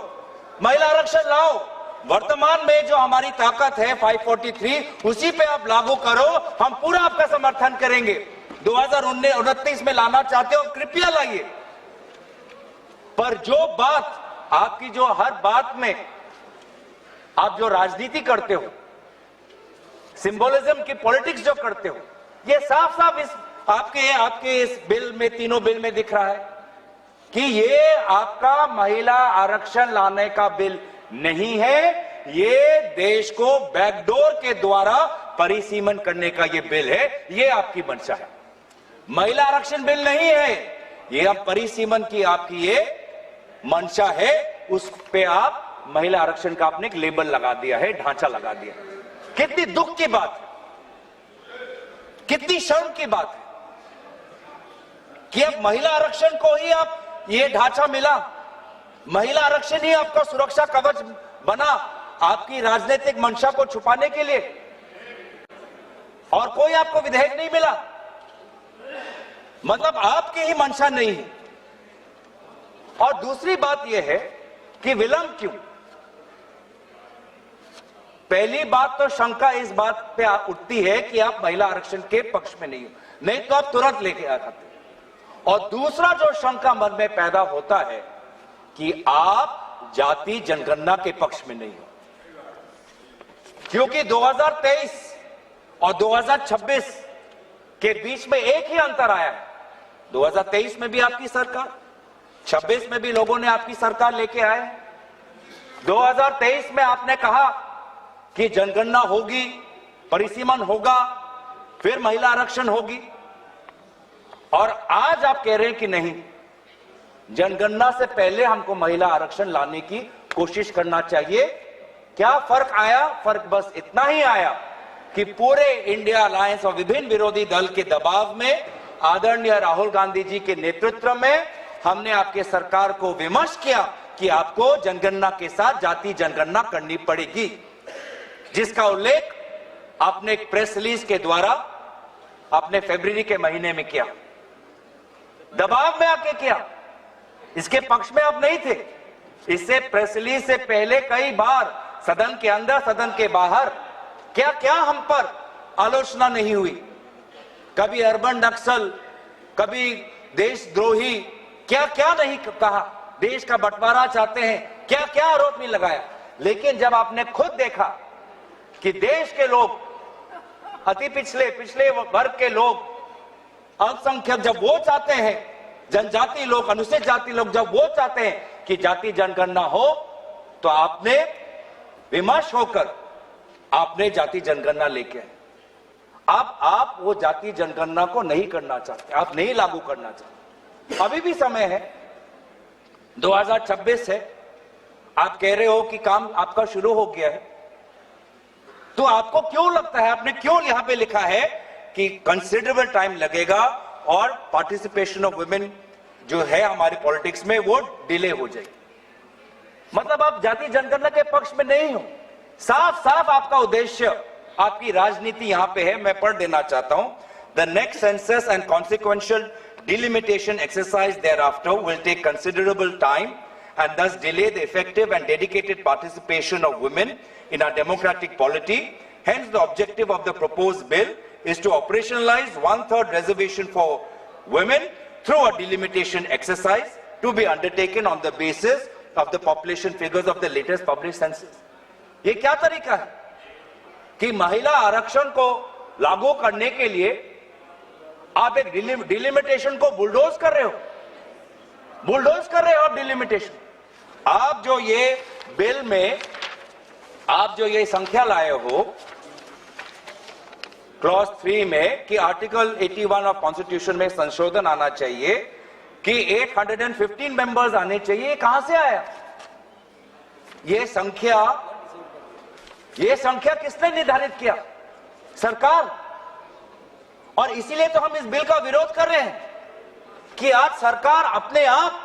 M: महिला आरक्षण लाओ। वर्तमान में जो हमारी ताकत है 543, उसी पे आप लागू करो, हम पूरा आपका समर्थन करेंगे। 2029 में लाना चाहते हो, कृपया लाइए। पर जो बात आपकी, जो हर बात में आप जो राजनीति करते हो, सिंबोलिज्म की पॉलिटिक्स जो करते हो, ये साफ साफ इस आपके इस बिल में, तीनों बिल में दिख रहा है कि ये आपका महिला आरक्षण लाने का बिल नहीं है, ये देश को बैकडोर के द्वारा परिसीमन करने का ये बिल है। ये आपकी मंशा है, महिला आरक्षण बिल नहीं है ये। अब परिसीमन की आपकी ये मंशा है, उस पे आप महिला आरक्षण का आपने एक लेबल लगा दिया है, ढांचा लगा दिया। कितनी दुख की बात है, कितनी शर्म की बात है कि अब महिला आरक्षण को ही आप ये ढांचा मिला, महिला आरक्षण ही आपका सुरक्षा कवच बना आपकी राजनीतिक मंशा को छुपाने के लिए, और कोई आपको विधेयक नहीं मिला। मतलब आपकी ही मंशा नहीं है। और दूसरी बात यह है कि विलंब क्यों? पहली बात तो शंका इस बात पे उठती है कि आप महिला आरक्षण के पक्ष में नहीं हो, नहीं तो आप तुरंत लेके आ जाते। और दूसरा जो शंका मन में पैदा होता है कि आप जाति जनगणना के पक्ष में नहीं हो, क्योंकि 2023 और 2026 के बीच में एक ही अंतर आया है। 2023 में भी आपकी सरकार, 26 में भी लोगों ने आपकी सरकार लेके आए। 2023 में आपने कहा कि जनगणना होगी, परिसीमन होगा, फिर महिला आरक्षण होगी, और आज आप कह रहे हैं कि नहीं, जनगणना से पहले हमको महिला आरक्षण लाने की कोशिश करना चाहिए। क्या फर्क आया? फर्क बस इतना ही आया कि पूरे इंडिया अलायंस और विभिन्न विरोधी दल के दबाव में आदरणीय राहुल गांधी जी के नेतृत्व में हमने आपके सरकार को विमर्श किया कि आपको जनगणना के साथ जाति जनगणना करनी पड़ेगी, जिसका उल्लेख आपने एक प्रेस रिलीज के द्वारा आपने फरवरी के महीने में किया, दबाव में आके किया, इसके पक्ष में आप नहीं थे। इससे प्रेस रिलीज से पहले कई बार सदन के अंदर सदन के बाहर क्या क्या हम पर आलोचना नहीं हुई, कभी अर्बन नक्सल, कभी देशद्रोही, क्या क्या नहीं कहा, देश का बंटवारा चाहते हैं, क्या क्या आरोप नहीं लगाया। लेकिन जब आपने खुद देखा कि देश के लोग, अति पिछले वर्ग के लोग, अल्पसंख्यक जब वो चाहते हैं, जनजाति लोग, अनुसूचित जाति लोग जब वो चाहते हैं कि जाति जनगणना हो, तो आपने विमर्श होकर आपने जाति जनगणना लेके आए। आप वो जाति जनगणना को नहीं करना चाहते, आप नहीं लागू करना चाहते। अभी भी समय है, 2026 है, आप कह रहे हो कि काम आपका शुरू हो गया है, तो आपको क्यों लगता है, आपने क्यों यहां पे लिखा है कि कंसिडरेबल टाइम लगेगा और पार्टिसिपेशन ऑफ वुमेन जो है हमारी पॉलिटिक्स में वो डिले हो जाएगी? मतलब आप जाति जनगणना के पक्ष में नहीं हो। साफ साफ आपका उद्देश्य, आपकी राजनीति यहां पे है। मैं पढ़ देना चाहता हूं। The next census and consequential delimitation exercise thereafter will take considerable time and thus delay the effective and dedicated participation of women in our democratic polity. Hence, the objective of the proposed bill is to operationalize 1/3 reservation for women through a delimitation exercise to be undertaken on the basis of the population figures of the latest published census. ये क्या तरीका है कि महिला आरक्षण को लागू करने के लिए आप एक डिलिमिटेशन को बुलडोज कर रहे हो, आप डिलिमिटेशन। आप जो ये बिल में आप जो ये संख्या लाए हो क्लॉज 3 में कि आर्टिकल 81 ऑफ कॉन्स्टिट्यूशन में संशोधन आना चाहिए कि 815 मेंबर्स आने चाहिए, कहां से आया ये संख्या किसने निर्धारित किया? सरकार। और इसीलिए तो हम इस बिल का विरोध कर रहे हैं कि आज सरकार अपने आप,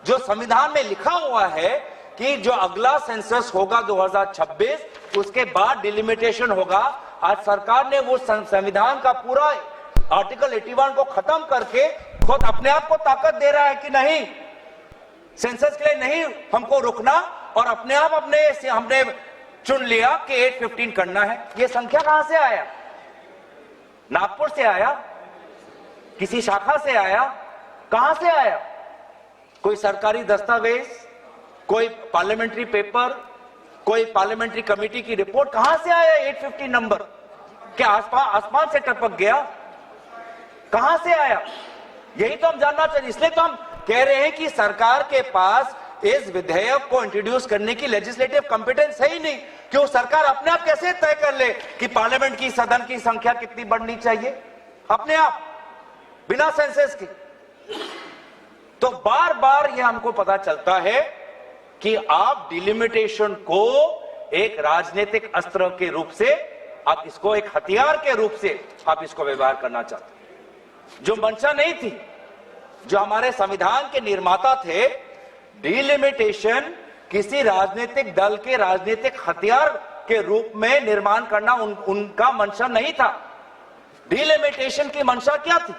M: जो संविधान में लिखा हुआ है कि जो अगला सेंसस होगा 2026, उसके बाद डिलिमिटेशन होगा, आज सरकार ने वो संविधान का पूरा आर्टिकल 81 को खत्म करके खुद अपने आप को ताकत दे रहा है कि नहीं, सेंसस के लिए नहीं हमको रुकना, और अपने आप हमने चुन लिया कि 815 करना है। ये संख्या कहां से आया? नागपुर से आया? किसी शाखा से आया? कहां से आया? कोई सरकारी दस्तावेज, कोई पार्लियामेंट्री पेपर, कोई पार्लियामेंट्री कमेटी की रिपोर्ट, कहां से आया 815 नंबर? क्या आसमान से टपक गया? कहां से आया? यही तो हम जानना चाहिए। इसलिए तो हम कह रहे हैं कि सरकार के पास इस विधेयक को इंट्रोड्यूस करने की लेजिस्लेटिव कॉम्पिटेंस है ही नहीं। क्यों सरकार अपने आप कैसे तय कर ले कि पार्लियामेंट की सदन की संख्या कितनी बढ़नी चाहिए? अपने आप, बिना सेंसस के। तो बार बार यह हमको पता चलता है कि आप डिलिमिटेशन को एक राजनीतिक अस्त्र के रूप से, आप इसको एक हथियार के रूप से आप इसको व्यवहार करना चाहते हैं, जो मंशा नहीं थी। जो हमारे संविधान के निर्माता थे, डिलिमिटेशन किसी राजनीतिक दल के राजनीतिक हथियार के रूप में निर्माण करना उनका मंशा नहीं था। डिलिमिटेशन की मंशा क्या थी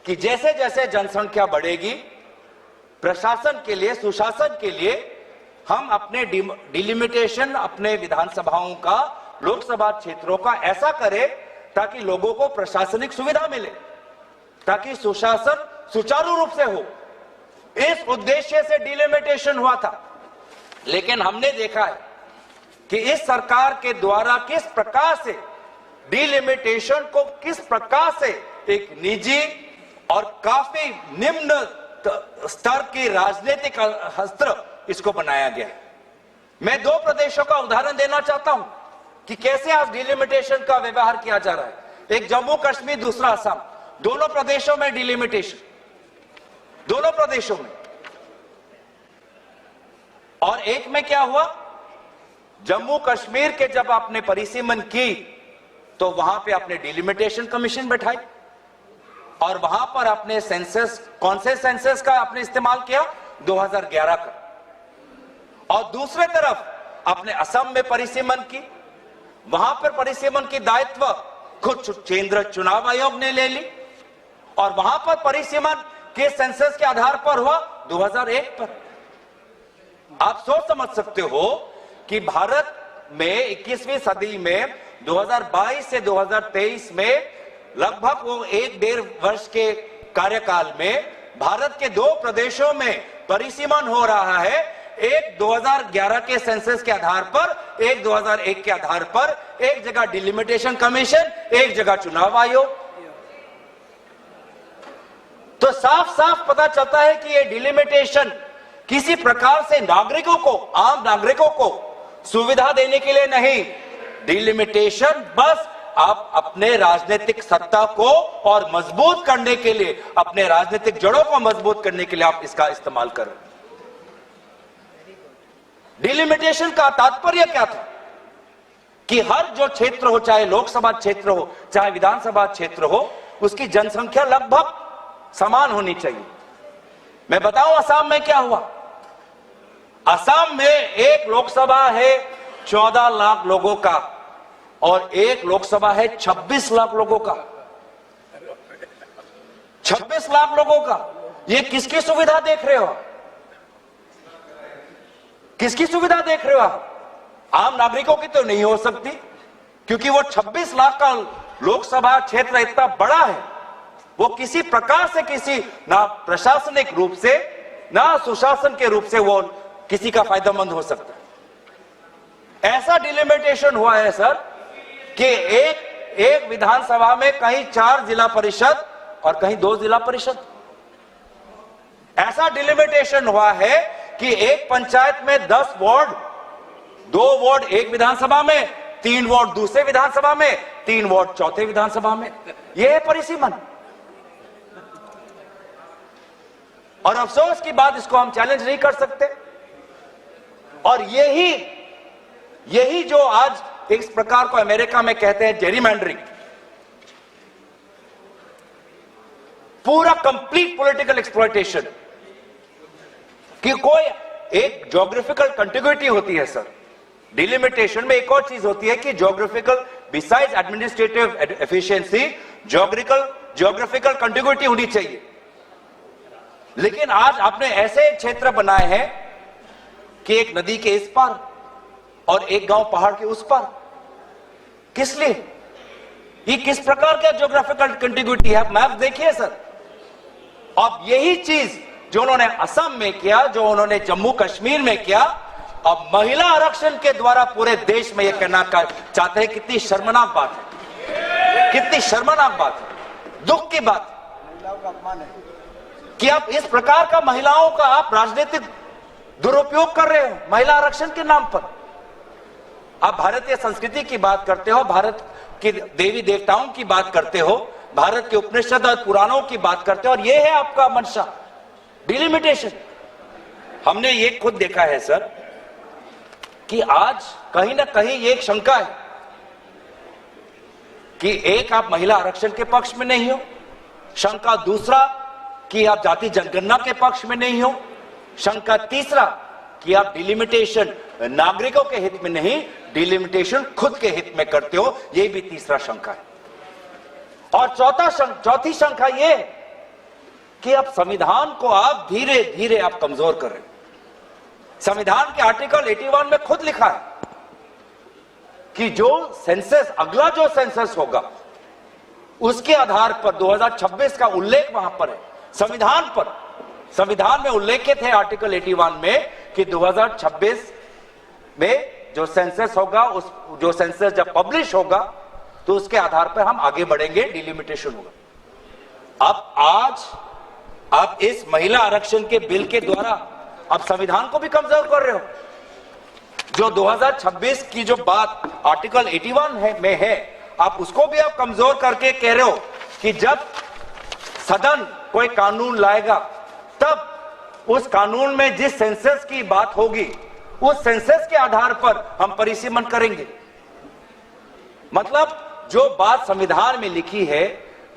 M: कि जैसे जैसे जनसंख्या बढ़ेगी, प्रशासन के लिए, सुशासन के लिए हम अपने डिलिमिटेशन अपने विधानसभाओं का, लोकसभा क्षेत्रों का ऐसा करें ताकि लोगों को प्रशासनिक सुविधा मिले, ताकि सुशासन सुचारू रूप से हो। इस उद्देश्य से डिलिमिटेशन हुआ था। लेकिन हमने देखा है कि इस सरकार के द्वारा किस प्रकार से डिलिमिटेशन को किस प्रकार से एक निजी और काफी निम्न स्तर की राजनीतिक अस्त्र इसको बनाया गया। मैं दो प्रदेशों का उदाहरण देना चाहता हूं कि कैसे आज डिलिमिटेशन का व्यवहार किया जा रहा है। एक जम्मू कश्मीर, दूसरा असम, दोनों प्रदेशों में डिलिमिटेशन, दोनों प्रदेशों में। और एक में क्या हुआ, जम्मू कश्मीर के जब आपने परिसीमन की तो वहां पे आपने डिलिमिटेशन कमीशन बैठाई और वहां पर आपने सेंसस, कौन से सेंसस का आपने इस्तेमाल किया, 2011 का। और दूसरे तरफ आपने असम में परिसीमन की, वहां पर परिसीमन की दायित्व खुद केंद्र चुनाव आयोग ने ले ली और वहां पर परिसीमन के सेंसस के आधार पर हुआ 2001 पर। आप सोच समझ सकते हो कि भारत में 21वीं सदी में 2022 से 2023 में लगभग वो 1-1.5 वर्ष के कार्यकाल में भारत के दो प्रदेशों में परिसीमन हो रहा है, एक 2011 के सेंसस के आधार पर, एक 2001 के आधार पर, एक जगह डिलिमिटेशन कमीशन, एक जगह चुनाव आयोग। तो साफ साफ पता चलता है कि ये डिलिमिटेशन किसी प्रकार से नागरिकों को, आम नागरिकों को सुविधा देने के लिए नहीं, डिलिमिटेशन बस आप अपने राजनीतिक सत्ता को और मजबूत करने के लिए, अपने राजनीतिक जड़ों को मजबूत करने के लिए आप इसका इस्तेमाल करें। डिलिमिटेशन का तात्पर्य क्या था कि हर जो क्षेत्र हो, चाहे लोकसभा क्षेत्र हो, चाहे विधानसभा क्षेत्र हो, उसकी जनसंख्या लगभग समान होनी चाहिए। मैं बताऊं असम में क्या हुआ। असम में एक लोकसभा है 14 लाख लोगों का और एक लोकसभा है 26 लाख लोगों का। 26 लाख लोगों का, ये किसकी सुविधा देख रहे हो? किसकी सुविधा देख रहे हो आप? आम नागरिकों की तो नहीं हो सकती, क्योंकि वो 26 लाख का लोकसभा क्षेत्र इतना बड़ा है, वो किसी प्रकार से, किसी ना प्रशासनिक रूप से ना सुशासन के रूप से वो किसी का फायदेमंद हो सकता है। ऐसा डिलिमिटेशन हुआ है सर कि एक विधानसभा में कहीं 4 जिला परिषद और कहीं 2 जिला परिषद। ऐसा डिलिमिटेशन हुआ है कि एक पंचायत में 10 वार्ड, 2 वार्ड एक विधानसभा में, 3 वार्ड दूसरे विधानसभा में, 3 वार्ड चौथे विधानसभा में। यह है परिसीमन। और अफसोस की बात, इसको हम चैलेंज नहीं कर सकते। और यही जो आज इस प्रकार को अमेरिका में कहते हैं जेरीमैंडरिंग, पूरा कंप्लीट पॉलिटिकल एक्सप्लॉयटेशन, कि कोई एक ज्योग्राफिकल कंटिग्यूटी होती है सर। डिलिमिटेशन में एक और चीज होती है कि geographical, besides administrative efficiency, geographical contiguity होनी चाहिए। लेकिन आज आपने ऐसे क्षेत्र बनाए हैं कि एक नदी के इस पार और एक गांव पहाड़ के उस पार। किस लिए? ये किस प्रकार का ज्योग्राफिकल कंटिग्यूटी है? मैप देखिए सर। अब यही चीज जो उन्होंने असम में किया, जो उन्होंने जम्मू कश्मीर में किया, अब महिला आरक्षण के द्वारा पूरे देश में यह कहना चाहते हैं। कितनी शर्मनाक बात है, कितनी शर्मनाक बात है, दुख की बात कि आप इस प्रकार का महिलाओं का आप राजनीतिक दुरुपयोग कर रहे हो महिला आरक्षण के नाम पर। आप भारतीय संस्कृति की बात करते हो, भारत के देवी देवताओं की बात करते हो, भारत के उपनिषद और पुराणों की बात करते हो, और यह है आपका मंशा, डिलिमिटेशन। हमने ये खुद देखा है सर कि आज कहीं ना कहीं ये एक शंका है कि एक, आप महिला आरक्षण के पक्ष में नहीं हो, शंका दूसरा कि आप जाति जनगणना के पक्ष में नहीं हो, शंका तीसरा कि आप डिलिमिटेशन नागरिकों के हित में नहीं, डिलिमिटेशन खुद के हित में करते हो, यह भी तीसरा शंका है। और चौथी शंका यह कि आप संविधान को आप धीरे धीरे आप कमजोर कर रहे हैं। संविधान के आर्टिकल 81 में खुद लिखा है कि जो सेंसस, अगला जो सेंसस होगा उसके आधार पर 2026 का उल्लेख वहां पर है संविधान पर। संविधान में उल्लेखित है आर्टिकल 81 में कि 2026 में जो सेंसस होगा, उस जो सेंसस जब पब्लिश होगा तो उसके आधार पर हम आगे बढ़ेंगे, डिलिमिटेशन होगा। अब आज आप इस महिला आरक्षण के बिल के द्वारा आप संविधान को भी कमजोर कर रहे हो। जो 2026 की जो बात आर्टिकल 81 में है, आप उसको भी आप कमजोर करके कह रहे हो कि जब सदन कोई कानून लाएगा तब उस कानून में जिस सेंसस की बात होगी उस सेंसस के आधार पर हम परिसीमन करेंगे। मतलब जो बात संविधान में लिखी है,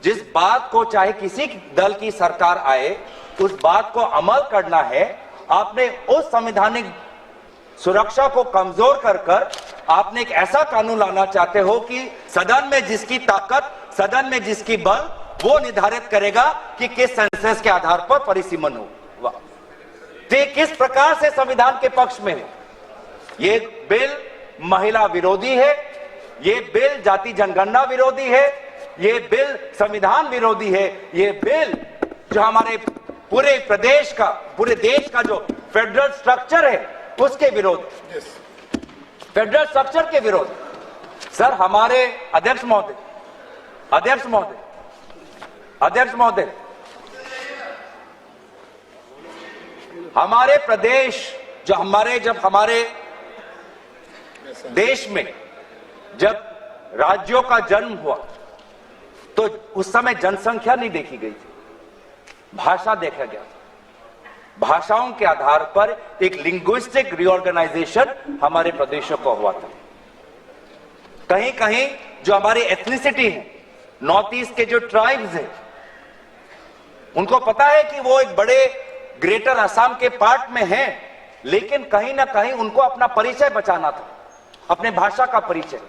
M: जिस बात को चाहे किसी दल की सरकार आए उस बात को अमल करना है, आपने उस संवैधानिक सुरक्षा को कमजोर कर आपने एक ऐसा कानून लाना चाहते हो कि सदन में जिसकी ताकत, सदन में जिसकी बल, वो निर्धारित करेगा कि किस सेंसस के आधार पर परिसीमन हो। तो किस प्रकार से संविधान के पक्ष में है? ये बिल महिला विरोधी है, ये बिल जाति जनगणना विरोधी है, ये बिल संविधान विरोधी है, ये बिल जो हमारे पूरे प्रदेश का, पूरे देश का जो फेडरल स्ट्रक्चर है उसके विरोध, फेडरल स्ट्रक्चर के विरोध। सर, हमारे अध्यक्ष महोदय, हमारे प्रदेश जब हमारे देश में जब राज्यों का जन्म हुआ तो उस समय जनसंख्या नहीं देखी गई थी, भाषा देखा गया। भाषाओं के आधार पर एक लिंग्विस्टिक रिऑर्गेनाइजेशन हमारे प्रदेशों को हुआ था। कहीं कहीं जो हमारी एथनिसिटी है, नॉर्थ ईस्ट के जो ट्राइब्स हैं, उनको पता है कि वो एक बड़े ग्रेटर असम के पार्ट में हैं, लेकिन कहीं ना कहीं उनको अपना परिचय बचाना था, अपने भाषा का परिचय,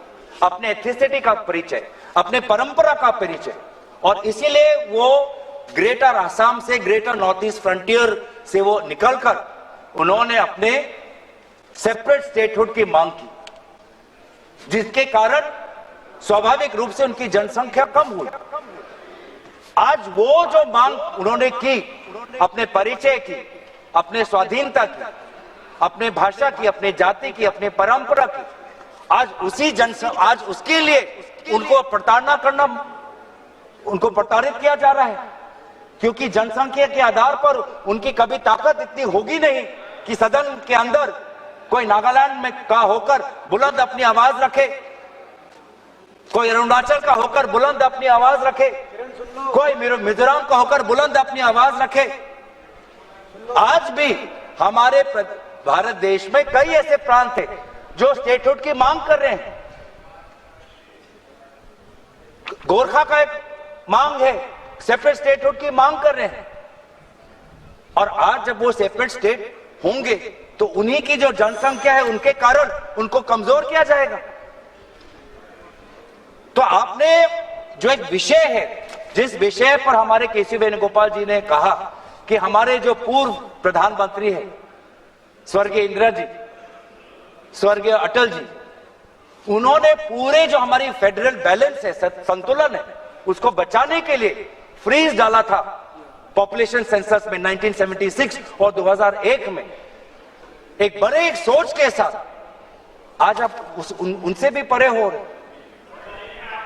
M: अपने एथनिसिटी का परिचय, अपने परंपरा का परिचय, और इसीलिए वो ग्रेटर असम से ग्रेटर नॉर्थ ईस्ट फ्रंटियर से वो निकलकर उन्होंने अपने सेपरेट स्टेटहुड की मांग की, जिसके कारण स्वाभाविक रूप से उनकी जनसंख्या कम हुई। आज वो जो मांग उन्होंने की, अपने परिचय की, अपने स्वाधीनता की, अपने भाषा की, अपने जाति की, अपने परंपरा की, आज उसके लिए उनको प्रताड़ित किया जा रहा है, क्योंकि जनसंख्या के आधार पर उनकी कभी ताकत इतनी होगी नहीं कि सदन के अंदर कोई नागालैंड में का होकर बुलंद अपनी आवाज रखे, कोई अरुणाचल का होकर बुलंद अपनी आवाज रखे, कोई मिजोरम का होकर बुलंद अपनी आवाज रखे। आज भी हमारे भारत देश में कई ऐसे प्रांत हैं जो स्टेटहुड की मांग कर रहे हैं। गोरखा का एक मांग है, सेपरेट स्टेटहुड की मांग कर रहे हैं, और आज जब वो सेपरेट स्टेट होंगे तो उन्हीं की जो जनसंख्या है उनके कारण उनको कमजोर किया जाएगा। तो आपने जो एक विषय है, जिस विषय पर हमारे केसी वेणुगोपाल जी ने कहा कि हमारे जो पूर्व प्रधानमंत्री हैं स्वर्गीय इंदिरा जी, स्वर्गीय अटल जी, उन्होंने पूरे जो हमारी फेडरल बैलेंस है, संतुलन है, उसको बचाने के लिए फ्रीज डाला था पॉपुलेशन सेंसस में 1976 और 2001 में, एक बड़े एक सोच के साथ। आज आप उनसे भी परे हो रहे।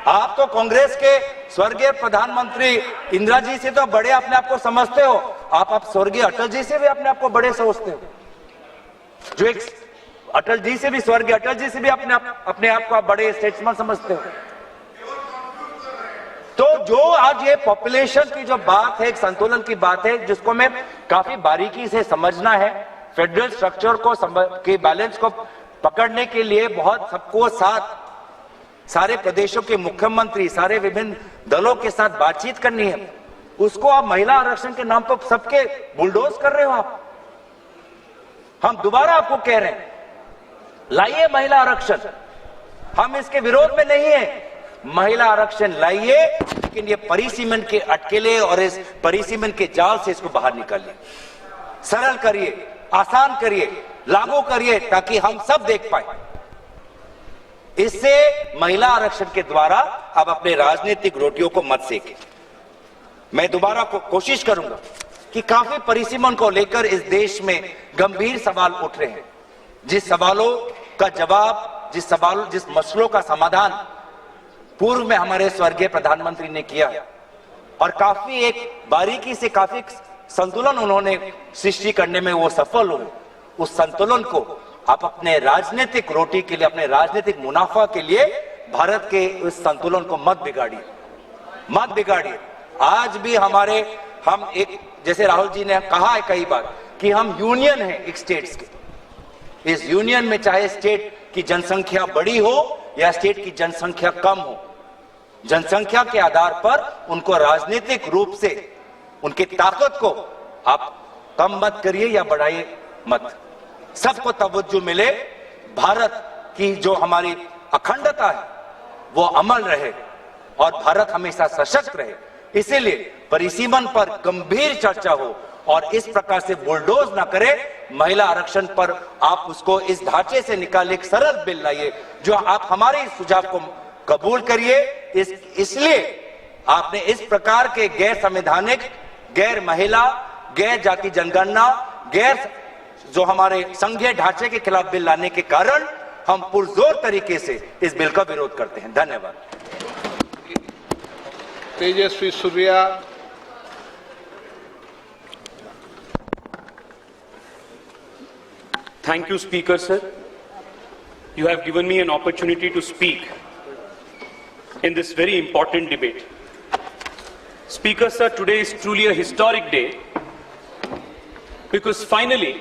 M: आप तो कांग्रेस के स्वर्गीय प्रधानमंत्री इंदिरा जी से तो बड़े अपने आप को समझते हो, आप स्वर्गीय अटल जी से भी अपने आप को बड़े सोचते हो, जो एक अटल जी से भी, स्वर्गीय अटल जी से भी अपने आप को आप बड़े स्टेट्समैन समझते हो। तो जो आज ये पॉपुलेशन की जो बात है, एक संतुलन की बात है, जिसको मैं काफी बारीकी से समझना है, फेडरल स्ट्रक्चर को के बैलेंस को पकड़ने के लिए बहुत सबको साथ, सारे प्रदेशों के मुख्यमंत्री, सारे विभिन्न दलों के साथ बातचीत करनी है। उसको आप महिला आरक्षण के नाम पर सबके बुलडोज कर रहे हो आप। हम दोबारा आपको कह रहे हैं, लाइए महिला आरक्षण, हम इसके विरोध में नहीं है, महिला आरक्षण लाइए, लेकिन ये परिसीमन के अटकेले और इस परिसीमन के जाल से इसको बाहर निकालिए, सरल करिए, आसान करिए, लागू करिए, ताकि हम सब देख पाए। इससे महिला आरक्षण के द्वारा आप अपने राजनीतिक रोटियों को मत सेकें। मैं दोबारा कोशिश करूंगा कि काफी परिसीमन को लेकर इस देश में गंभीर सवाल उठ रहे हैं, जिस सवालों का जवाब, जिस मसलों का समाधान पूर्व में हमारे स्वर्गीय प्रधानमंत्री ने किया और काफी एक बारीकी से काफी संतुलन उन्होंने सृष्टि करने में वो सफल हुए। उस संतुलन को आप अपने राजनीतिक रोटी के लिए, अपने राजनीतिक मुनाफा के लिए भारत के उस संतुलन को मत बिगाड़िए। आज भी हम एक, जैसे राहुल जी ने कहा है कई बार कि हम यूनियन है एक स्टेट्स के। इस यूनियन में चाहे स्टेट की जनसंख्या बड़ी हो या स्टेट की जनसंख्या कम हो, जनसंख्या के आधार पर उनको राजनीतिक रूप से उनकी ताकत को आप कम मत करिए या बढ़ाइए मत। सबको तवज्जो मिले, भारत की जो हमारी अखंडता है वो अमल रहे और भारत हमेशा सशक्त रहे। इसीलिए परिसीमन पर गंभीर चर्चा हो और इस प्रकार से बुलडोज ना करे। महिला आरक्षण पर आप उसको इस ढांचे से निकाले, एक सरल बिल लाइए जो आप हमारे सुझाव को कबूल करिए। इसलिए आपने इस प्रकार के गैर संवैधानिक, गैर महिला, गैर जाति जनगणना, गैर जो हमारे संघीय ढांचे के खिलाफ बिल लाने के कारण हम पुरजोर तरीके से इस बिल का विरोध करते हैं। धन्यवाद।
A: Tejasvi Surya.
N: Thank you, Speaker, sir. You have given me an opportunity to speak in this very important debate. Speaker, sir, today is truly a historic day because finally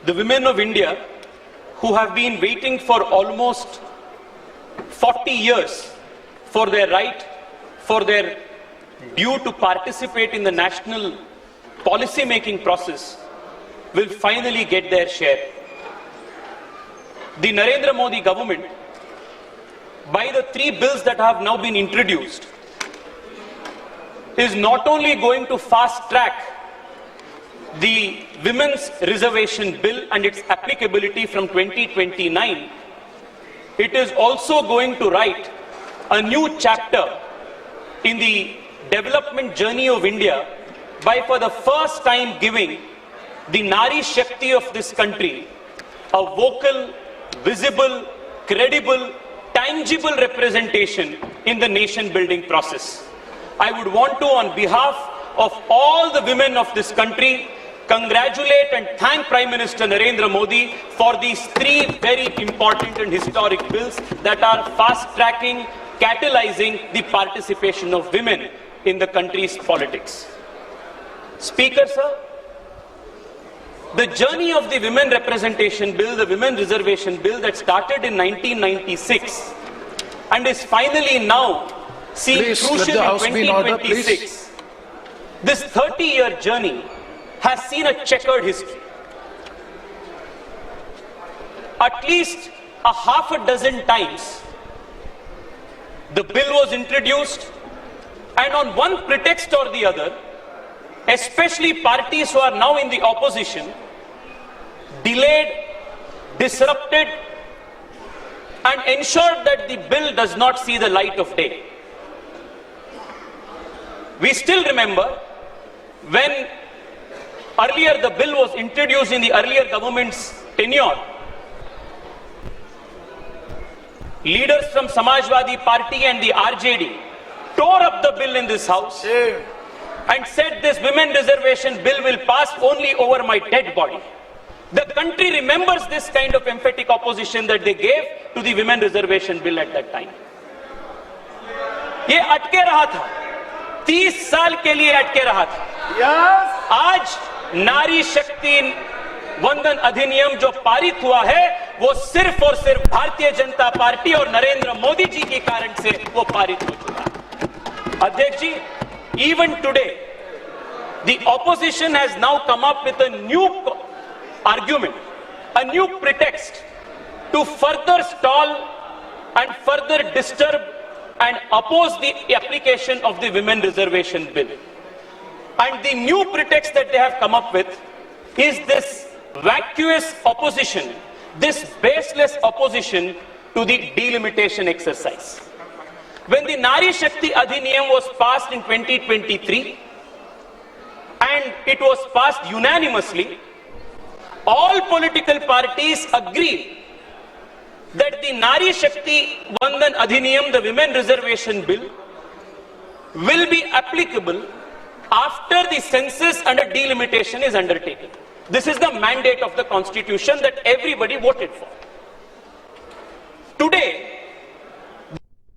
N: the women of India who have been waiting for almost 40 years for their right, for their due to participate in the national policy making process will finally get their share. The Narendra Modi government, by the 3 bills that have now been introduced, is not only going to fast track the Women's Reservation Bill and its applicability from 2029, it is also going to write a new chapter in the development journey of India by for the first time giving the Nari Shakti of this country a vocal, visible, credible, tangible representation in the nation building process. I would want to, on behalf of all the women of this country, congratulate and thank Prime Minister Narendra Modi for these 3 very important and historic bills that are fast-tracking, catalyzing the participation of women in the country's politics. Speaker, sir, the journey of the Women Representation Bill, the Women Reservation Bill that started in 1996 and is finally now seen crucial in 2026. This 30-year journey has seen a checkered history. At least a half a dozen times the bill was introduced, and on one pretext or the other, especially parties who are now in the opposition, delayed, disrupted, and ensured that the bill does not see the light of day. We still remember when earlier the bill was introduced in the earlier government's tenure, leaders from Samajwadi Party and the RJD tore up the bill in this house and said this women reservation bill will pass only over my dead body. The country remembers this kind of emphatic opposition that they gave to the women reservation bill at that time. ये अटके रहा था, 30 साल के लिए अटके रहा था। आज नारी शक्ति वंदन अधिनियम जो पारित हुआ है वो सिर्फ और सिर्फ भारतीय जनता पार्टी और नरेंद्र मोदी जी के कारण से वो पारित हो चुका है। अध्यक्ष जी, even today the opposition has now come up with a new argument, a new pretext to further stall and further disturb and oppose the application of the Women Reservation Bill. And the new pretext that they have come up with is this vacuous opposition, this baseless opposition to the delimitation exercise. When the Nari Shakti Adhiniyam was passed in 2023 and it was passed unanimously, all political parties agreed that the Nari Shakti Vandan Adhiniyam, the Women Reservation Bill, will be applicable after the census and a delimitation is undertaken. This is the mandate of the Constitution that everybody voted for. Today,